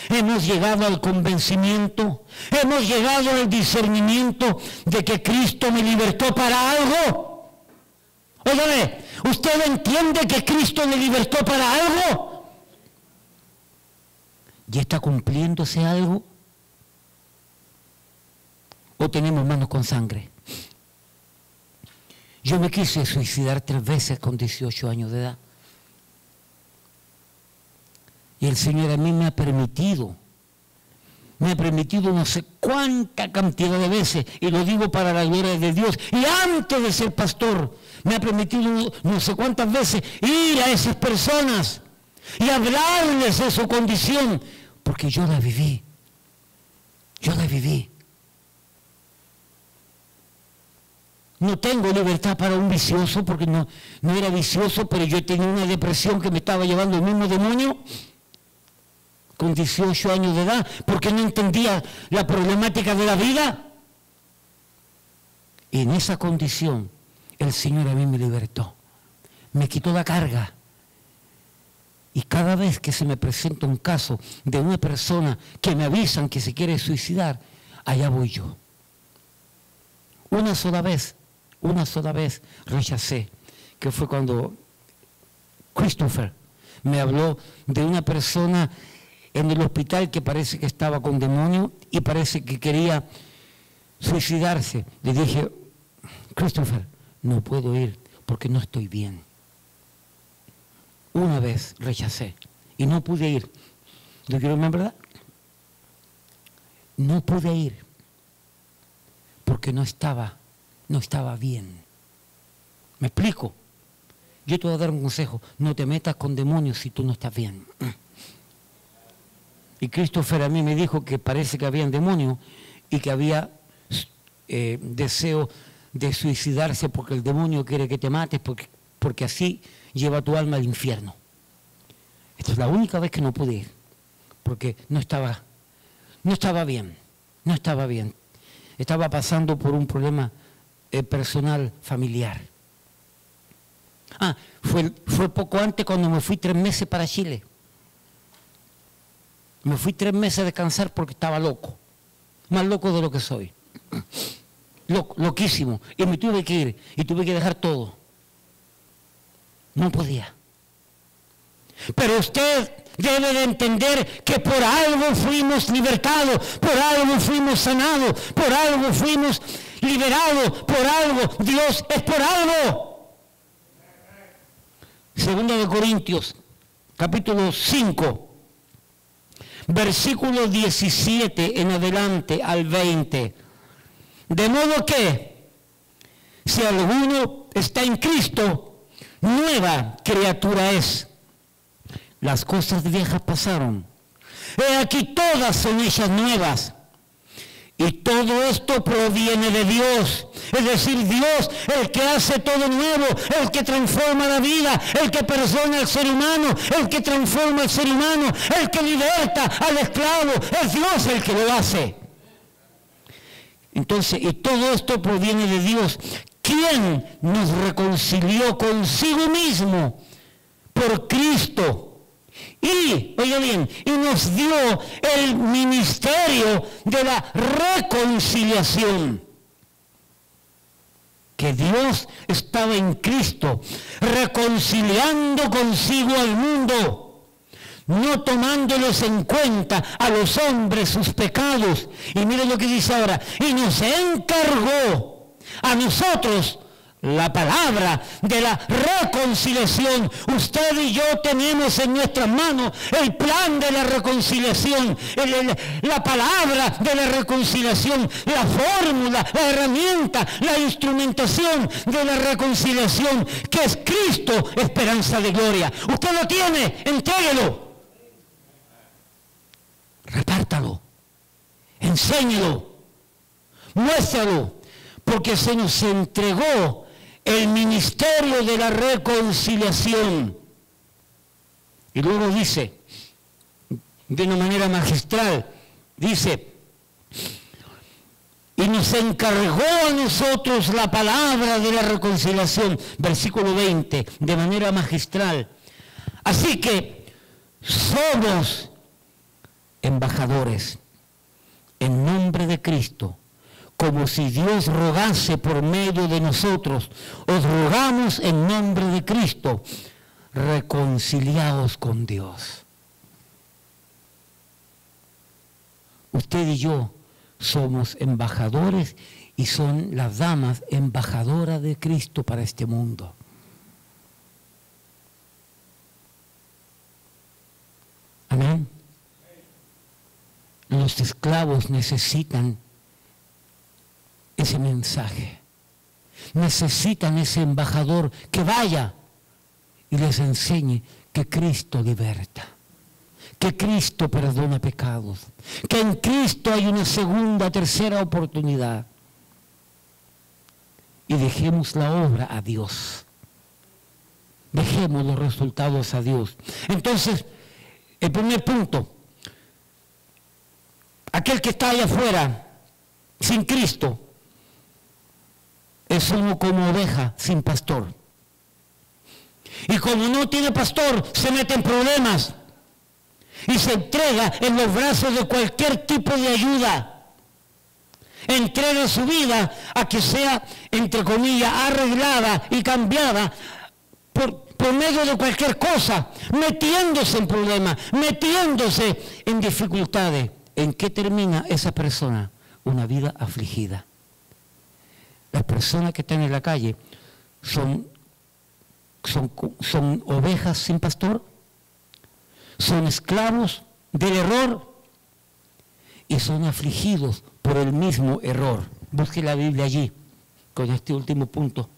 hemos llegado al convencimiento, hemos llegado al discernimiento de que Cristo me libertó para algo. Óigame, ¿usted entiende que Cristo me libertó para algo? ¿Ya está cumpliéndose algo? ¿O tenemos manos con sangre? Yo me quise suicidar 3 veces con 18 años de edad. Y el Señor a mí me ha permitido no sé cuánta cantidad de veces, y lo digo para la gloria de Dios, y antes de ser pastor, me ha permitido no sé cuántas veces ir a esas personas y hablarles de su condición, porque yo la viví. No tengo libertad para un vicioso, porque no era vicioso, pero yo tenía una depresión que me estaba llevando el mismo demonio con 18 años de edad, porque no entendía la problemática de la vida. Y en esa condición, el Señor a mí me libertó, me quitó la carga. Y cada vez que se me presenta un caso de una persona que me avisan que se quiere suicidar, allá voy yo. Una sola vez rechacé, que fue cuando Christopher me habló de una persona en el hospital que parece que estaba con demonio y parece que quería suicidarse. Le dije, Christopher, no puedo ir porque no estoy bien. Una vez rechacé y no pude ir. ¿Do you remember that? No pude ir porque no estaba bien. ¿Me explico? Yo te voy a dar un consejo: no te metas con demonios si tú no estás bien. Y Christopher a mí me dijo que parece que había demonios y que había deseo de suicidarse porque el demonio quiere que te mates, porque así lleva tu alma al infierno. Esta es la única vez que no pude ir, porque no estaba bien. Estaba pasando por un problema personal, familiar. Fue poco antes cuando me fui 3 meses para Chile. Me fui 3 meses a descansar porque estaba loco, más loco de lo que soy, loquísimo, y me tuve que ir, y tuve que dejar todo, no podía. Pero usted debe de entender que por algo fuimos libertados, por algo fuimos sanados, por algo fuimos liberados, por algo, Dios es por algo. Segunda de Corintios, capítulo 5, versículo 17 en adelante al 20. De modo que, si alguno está en Cristo, nueva criatura es. Las cosas viejas pasaron. He aquí todas son hechas nuevas. Y todo esto proviene de Dios. Es decir, Dios, el que hace todo nuevo, el que transforma la vida, el que perdona al ser humano, el que transforma al ser humano, el que liberta al esclavo. Es Dios el que lo hace. Entonces, y todo esto proviene de Dios, quien nos reconcilió consigo mismo por Cristo. Y, oiga bien, y nos dio el ministerio de la reconciliación. Que Dios estaba en Cristo, reconciliando consigo al mundo, no tomándolos en cuenta a los hombres sus pecados. Y miren lo que dice ahora, y nos encargó a nosotros la palabra de la reconciliación. Usted y yo tenemos en nuestras manos el plan de la reconciliación, la palabra de la reconciliación, la fórmula, la herramienta, la instrumentación de la reconciliación, que es Cristo, esperanza de gloria. Usted lo tiene, entréguelo, repártalo. Enséñalo, muéstralo, porque se nos entregó el ministerio de la reconciliación. Y luego dice, de una manera magistral, dice, y nos encargó a nosotros la palabra de la reconciliación, versículo 20, de manera magistral. Así que somos embajadores en nombre de Cristo, como si Dios rogase por medio de nosotros. Os rogamos en nombre de Cristo, reconciliaos con Dios. Usted y yo somos embajadores y son las damas embajadoras de Cristo para este mundo. Amén. Los esclavos necesitan ese mensaje. Necesitan ese embajador que vaya y les enseñe que Cristo liberta, que Cristo perdona pecados, que en Cristo hay una segunda, tercera oportunidad. Y dejemos la obra a Dios. Dejemos los resultados a Dios. Entonces, el primer punto, aquel que está allá afuera, sin Cristo, es uno como oveja sin pastor. Y como no tiene pastor, se mete en problemas y se entrega en los brazos de cualquier tipo de ayuda. Entrega su vida a que sea, entre comillas, arreglada y cambiada por medio de cualquier cosa, metiéndose en problemas, metiéndose en dificultades. ¿En qué termina esa persona? Una vida afligida. Las personas que están en la calle son ovejas sin pastor, son esclavos del error y son afligidos por el mismo error. Busque la Biblia allí, con este último punto.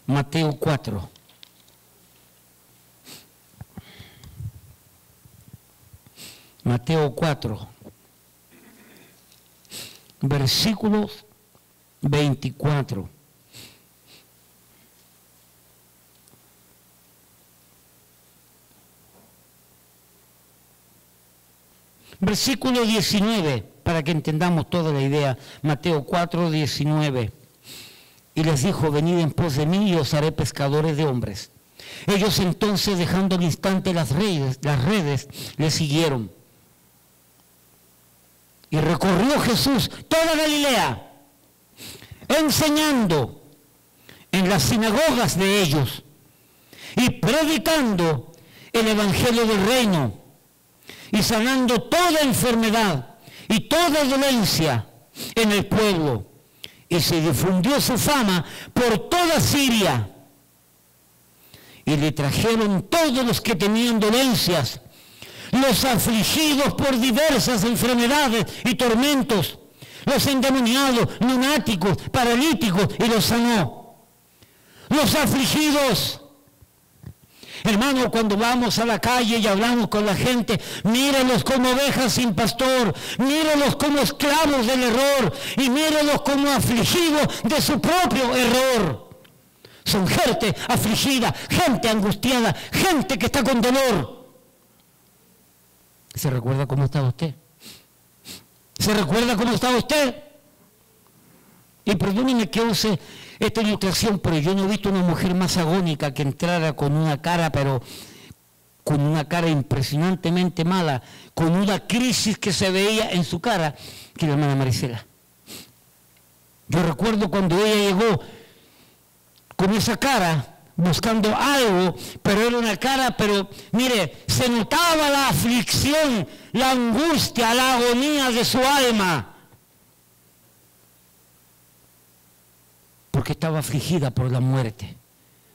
Mateo 4. Mateo 4, versículos 24. Versículo 19, para que entendamos toda la idea. Mateo 4, 19. Y les dijo, venid en pos de mí y os haré pescadores de hombres. Ellos entonces, dejando al instante las redes, le siguieron. Y recorrió Jesús toda Galilea, enseñando en las sinagogas de ellos y predicando el evangelio del reino y sanando toda enfermedad y toda dolencia en el pueblo. Y se difundió su fama por toda Siria. Y le trajeron todos los que tenían dolencias, los afligidos por diversas enfermedades y tormentos, los endemoniados, lunáticos, paralíticos, y los sanó. Los afligidos. Hermano, cuando vamos a la calle y hablamos con la gente, mírenlos como ovejas sin pastor, mírenlos como esclavos del error y mírenlos como afligidos de su propio error. Son gente afligida, gente angustiada, gente que está con dolor. ¿Se recuerda cómo estaba usted? ¿Se recuerda cómo estaba usted? Y perdónenme que use esta ilustración, pero yo no he visto una mujer más agónica que entrara con una cara, pero con una cara impresionantemente mala, con una crisis que se veía en su cara, que la hermana Marisela. Yo recuerdo cuando ella llegó con esa cara, buscando algo, pero era una cara, pero mire, se notaba la aflicción, la angustia, la agonía de su alma. Porque estaba afligida por la muerte.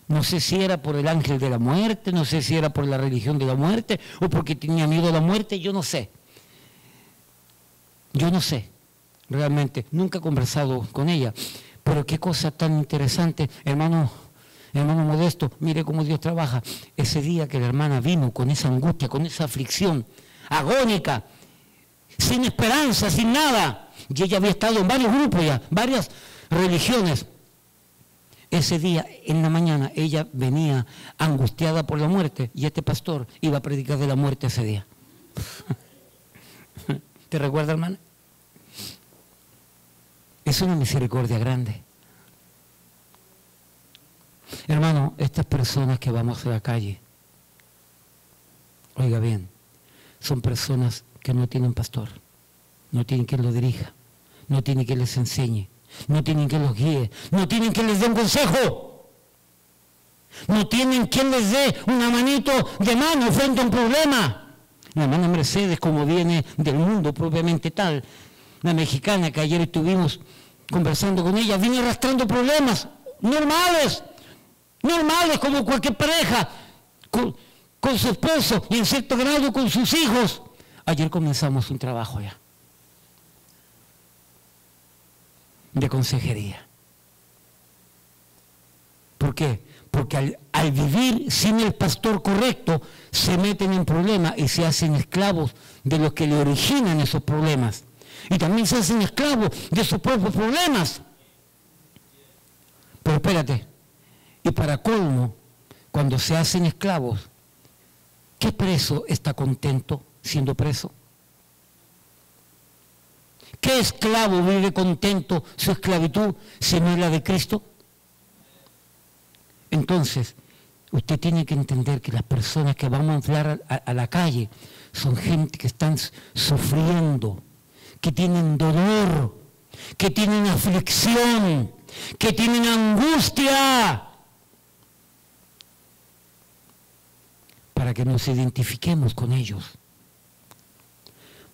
No sé si era por el ángel de la muerte, no sé si era por la religión de la muerte, o porque tenía miedo a la muerte, yo no sé. Yo no sé, realmente, nunca he conversado con ella, pero qué cosa tan interesante, hermano Modesto, mire cómo Dios trabaja. Ese día que la hermana vino con esa angustia, con esa aflicción, agónica, sin esperanza, sin nada. Y ella había estado en varios grupos ya, varias religiones. Ese día, en la mañana, ella venía angustiada por la muerte y este pastor iba a predicar de la muerte ese día. ¿Te recuerda, hermana? Es una misericordia grande. Hermano, estas personas que vamos a la calle, oiga bien, son personas que no tienen pastor, no tienen quien los dirija, no tienen quien les enseñe, no tienen quien los guíe, no tienen quien les dé un consejo, no tienen quien les dé una manito de mano frente a un problema. La hermana Mercedes, como viene del mundo propiamente tal, la mexicana que ayer estuvimos conversando con ella, viene arrastrando problemas normales como cualquier pareja, con su esposo y en cierto grado con sus hijos. Ayer comenzamos un trabajo ya de consejería. ¿Por qué? Porque al vivir sin el pastor correcto, se meten en problemas y se hacen esclavos de los que le originan esos problemas. Y también se hacen esclavos de sus propios problemas. Pero espérate, y para colmo, cuando se hacen esclavos, ¿qué preso está contento siendo preso? ¿Qué esclavo vive contento su esclavitud si no es la de Cristo? Entonces, usted tiene que entender que las personas que vamos a entrar a la calle son gente que están sufriendo, que tienen dolor, que tienen aflicción, que tienen angustia, para que nos identifiquemos con ellos,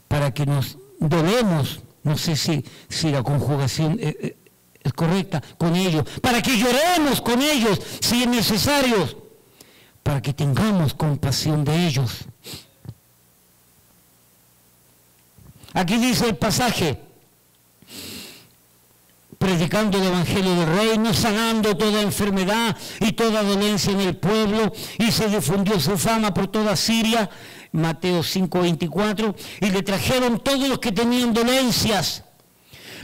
para que nos dolemos, no sé si la conjugación es correcta, con ellos, para que lloremos con ellos si es necesario, para que tengamos compasión de ellos. Aquí dice el pasaje, predicando el evangelio del reino, sanando toda enfermedad y toda dolencia en el pueblo, y se difundió su fama por toda Siria, Mateo 5:24, y le trajeron todos los que tenían dolencias,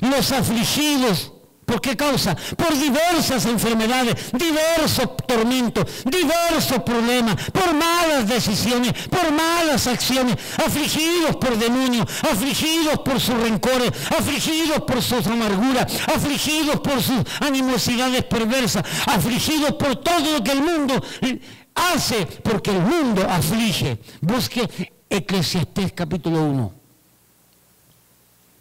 los afligidos. ¿Por qué causa? Por diversas enfermedades, diversos tormentos, diversos problemas, por malas decisiones, por malas acciones, afligidos por demonios, afligidos por sus rencores, afligidos por sus amarguras, afligidos por sus animosidades perversas, afligidos por todo lo que el mundo hace, porque el mundo aflige. Busque Eclesiastés capítulo 1.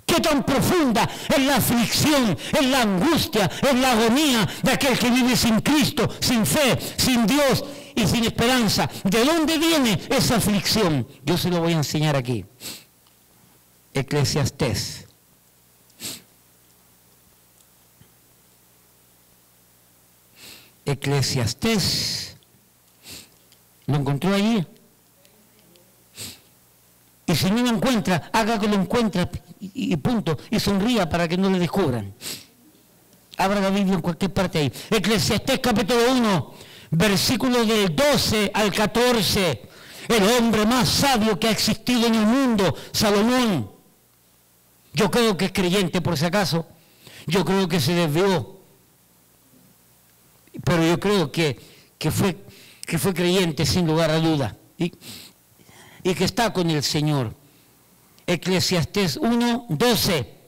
Qué tan profunda es la aflicción, es la angustia, es la agonía de aquel que vive sin Cristo, sin fe, sin Dios y sin esperanza. ¿De dónde viene esa aflicción? Yo se lo voy a enseñar aquí. Eclesiastés. Eclesiastés. ¿Lo encontró allí? Y si no lo encuentra, haga que lo encuentre y punto. Y sonría para que no le descubran. Abra la Biblia en cualquier parte ahí. Eclesiastés capítulo 1, versículo del 12 al 14. El hombre más sabio que ha existido en el mundo, Salomón. Yo creo que es creyente por si acaso. Yo creo que se desvió. Pero yo creo que fue creyente sin lugar a duda. Y que está con el Señor. Eclesiastés 1:12.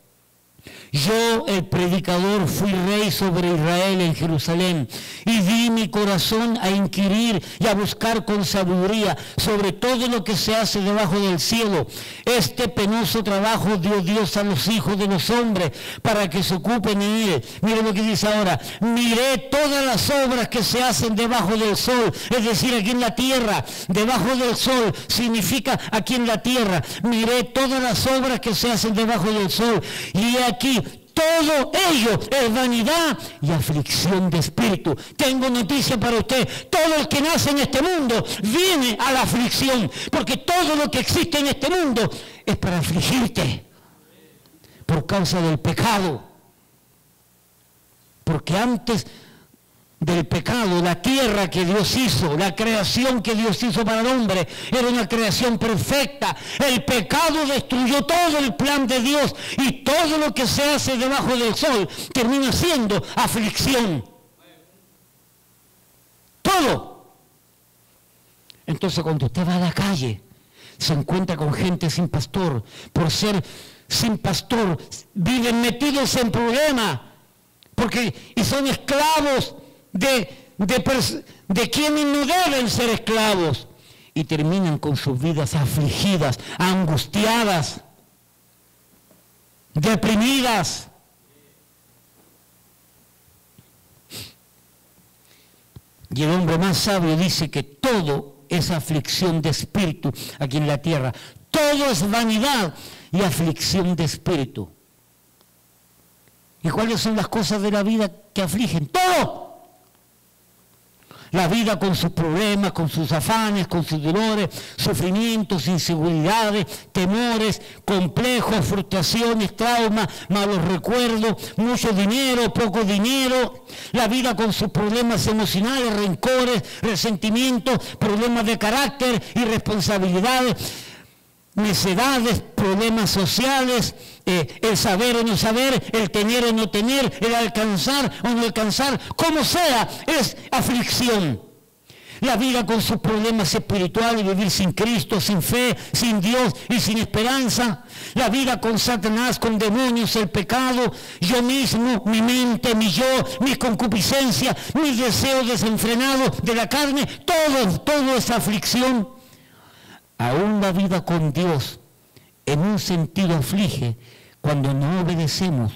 Yo, el predicador, fui rey sobre Israel en Jerusalén y di mi corazón a inquirir y a buscar con sabiduría sobre todo lo que se hace debajo del cielo. Este penoso trabajo dio Dios a los hijos de los hombres para que se ocupen en él. Mire lo que dice ahora. Miré todas las obras que se hacen debajo del sol, es decir, aquí en la tierra. Debajo del sol significa aquí en la tierra. Miré todas las obras que se hacen debajo del sol y aquí todo ello es vanidad y aflicción de espíritu. Tengo noticia para usted. Todo el que nace en este mundo viene a la aflicción, porque todo lo que existe en este mundo es para afligirte por causa del pecado. Porque antes del pecado, la tierra que Dios hizo, la creación que Dios hizo para el hombre, era una creación perfecta. El pecado destruyó todo el plan de Dios y todo lo que se hace debajo del sol termina siendo aflicción. Todo. Entonces cuando usted va a la calle, se encuentra con gente sin pastor. Por ser sin pastor, viven metidos en problemas, y son esclavos de quienes no deben ser esclavos, y terminan con sus vidas afligidas, angustiadas, deprimidas. Y el hombre más sabio dice que todo es aflicción de espíritu aquí en la tierra. Todo es vanidad y aflicción de espíritu. ¿Y cuáles son las cosas de la vida que afligen? ¡Todo! La vida con sus problemas, con sus afanes, con sus dolores, sufrimientos, inseguridades, temores, complejos, frustraciones, traumas, malos recuerdos, mucho dinero, poco dinero. La vida con sus problemas emocionales, rencores, resentimientos, problemas de carácter, irresponsabilidades, necedades, problemas sociales, el saber o no saber, el tener o no tener, el alcanzar o no alcanzar, como sea, es aflicción. La vida con sus problemas espirituales, vivir sin Cristo, sin fe, sin Dios y sin esperanza. La vida con Satanás, con demonios, el pecado, yo mismo, mi mente, mi yo, mis concupiscencias, mis deseos desenfrenados de la carne, todo es aflicción. Aún la vida con Dios, en un sentido aflige, cuando no obedecemos,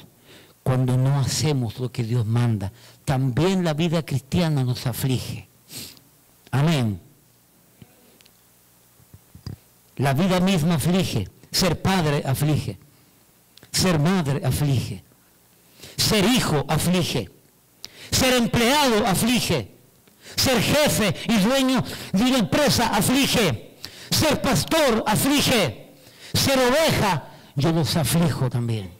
cuando no hacemos lo que Dios manda. También la vida cristiana nos aflige. Amén. La vida misma aflige. Ser padre aflige. Ser madre aflige. Ser hijo aflige. Ser empleado aflige. Ser jefe y dueño de una empresa aflige. Ser pastor aflige. Ser oveja, yo los aflijo también.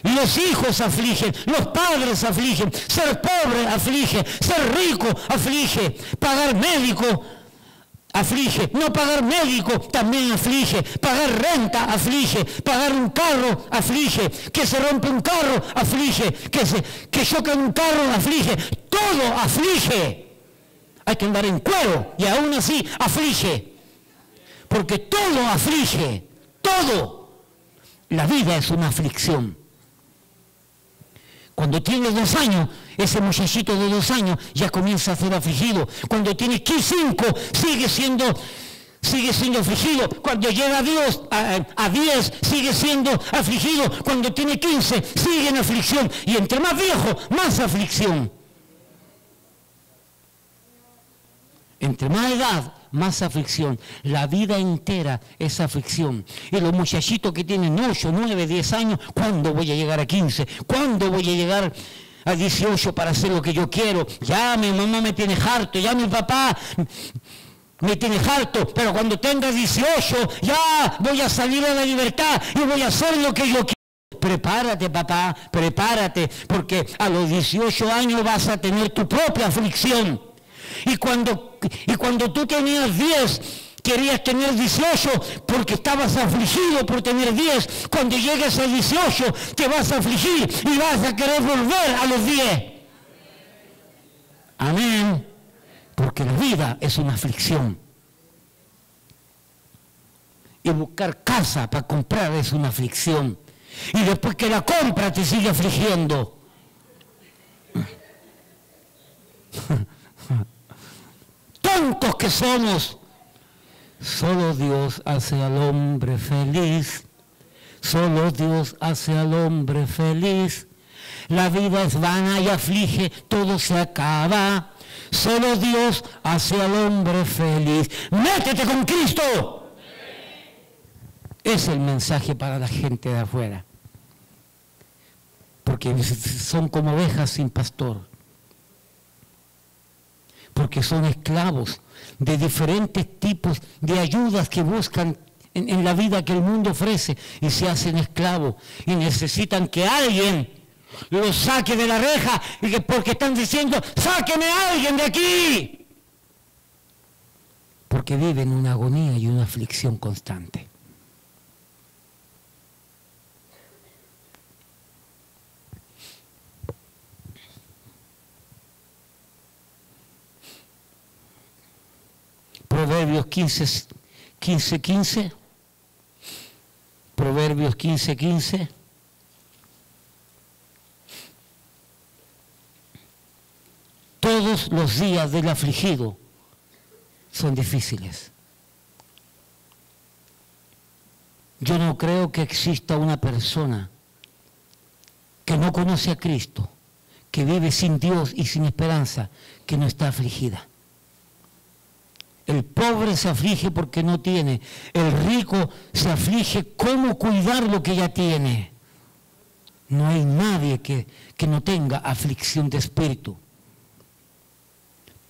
Los hijos afligen, los padres afligen, ser pobre aflige, ser rico aflige, pagar médico aflige, no pagar médico también aflige, pagar renta aflige, pagar un carro aflige, que se rompe un carro aflige, que choca un carro aflige, todo aflige. Hay que andar en cuero y aún así aflige, porque todo aflige, todo. La vida es una aflicción. Cuando tiene 2 años, ese muchachito de 2 años ya comienza a ser afligido. Cuando tiene 5, sigue siendo afligido. Cuando llega a Dios, a 10, sigue siendo afligido. Cuando tiene 15, sigue en aflicción. Y entre más viejo, más aflicción. Entre más edad, más aflicción. La vida entera es aflicción. Y los muchachitos que tienen 8, 9, 10 años, ¿cuándo voy a llegar a 15? ¿Cuándo voy a llegar a 18 para hacer lo que yo quiero? Ya mi mamá me tiene harto, ya mi papá me tiene harto, pero cuando tenga 18 ya voy a salir a la libertad y voy a hacer lo que yo quiero. Prepárate, papá, prepárate, porque a los 18 años vas a tener tu propia aflicción. Y cuando tú tenías 10, querías tener 18 porque estabas afligido por tener 10. Cuando llegues a 18 te vas a afligir y vas a querer volver a los 10. Amén. Porque la vida es una aflicción. Y buscar casa para comprar es una aflicción. Y después que la compra te sigue afligiendo. Tontos que somos. Solo Dios hace al hombre feliz. Solo Dios hace al hombre feliz. La vida es vana y aflige, todo se acaba. Solo Dios hace al hombre feliz. Métete con Cristo. Es el mensaje para la gente de afuera. Porque son como ovejas sin pastor. Porque son esclavos de diferentes tipos de ayudas que buscan en la vida que el mundo ofrece y se hacen esclavos y necesitan que alguien lo saque de la reja, y que porque están diciendo, sáqueme a alguien de aquí. Porque viven una agonía y una aflicción constante. Proverbios 15:15. Proverbios 15:15. Todos los días del afligido son difíciles. Yo no creo que exista una persona que no conoce a Cristo, que vive sin Dios y sin esperanza, que no está afligida. El pobre se aflige porque no tiene. El rico se aflige cómo cuidar lo que ya tiene. No hay nadie que no tenga aflicción de espíritu.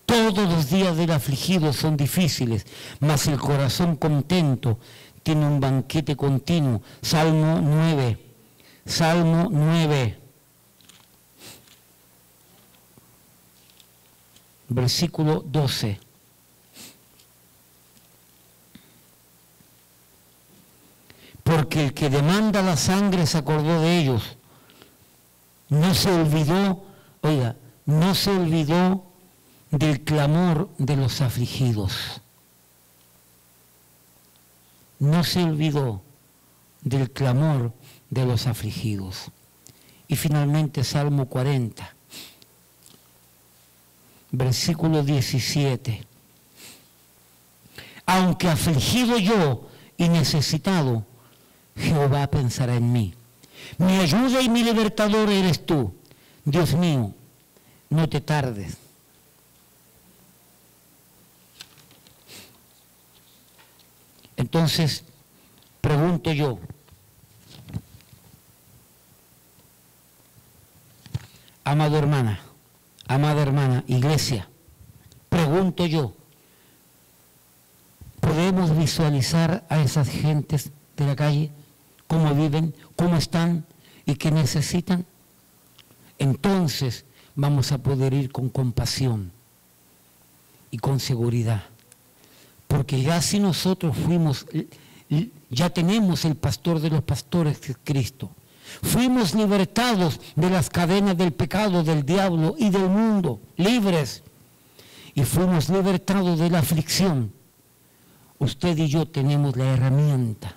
Todos los días del afligido son difíciles, mas el corazón contento tiene un banquete continuo. Salmo 9. Salmo 9. Versículo 12. Porque el que demanda la sangre se acordó de ellos. No se olvidó, oiga, no se olvidó del clamor de los afligidos. No se olvidó del clamor de los afligidos. Y finalmente Salmo 40, versículo 17. Aunque afligido yo y necesitado, Jehová pensará en mí. Mi ayuda y mi libertador eres tú. Dios mío, no te tardes. Entonces, pregunto yo, amada hermana, iglesia, pregunto yo, ¿podemos visualizar a esas gentes de la calle? ¿Cómo viven? ¿Cómo están? ¿Y qué necesitan? Entonces vamos a poder ir con compasión y con seguridad. Porque ya si nosotros fuimos, ya tenemos el pastor de los pastores, que es Cristo. Fuimos libertados de las cadenas del pecado, del diablo y del mundo, libres. Y fuimos libertados de la aflicción. Usted y yo tenemos la herramienta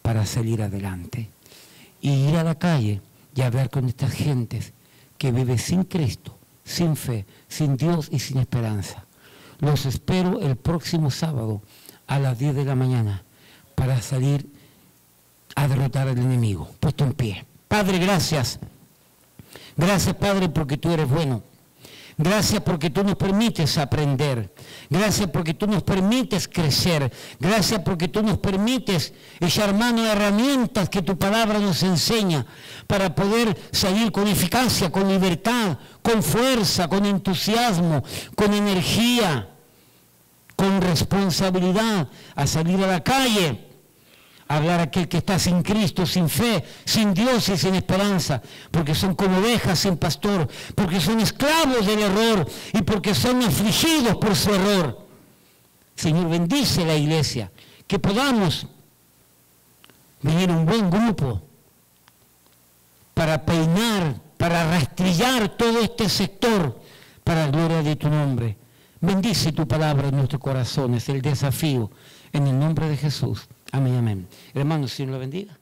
para salir adelante y ir a la calle y hablar con estas gentes que viven sin Cristo, sin fe, sin Dios y sin esperanza. Los espero el próximo sábado a las 10 de la mañana para salir a derrotar al enemigo. Puesto en pie. Padre, gracias. Gracias, Padre, porque tú eres bueno. Gracias porque tú nos permites aprender. Gracias porque tú nos permites crecer. Gracias porque tú nos permites echar mano a herramientas que tu palabra nos enseña para poder salir con eficacia, con libertad, con fuerza, con entusiasmo, con energía, con responsabilidad a salir a la calle. Hablar a aquel que está sin Cristo, sin fe, sin Dios y sin esperanza, porque son como ovejas sin pastor, porque son esclavos del error y porque son afligidos por su error. Señor, bendice la iglesia, que podamos venir un buen grupo para peinar, para rastrillar todo este sector para la gloria de tu nombre. Bendice tu palabra en nuestros corazones, el desafío, en el nombre de Jesús. Amén, amén. Hermanos, Señor lo bendiga.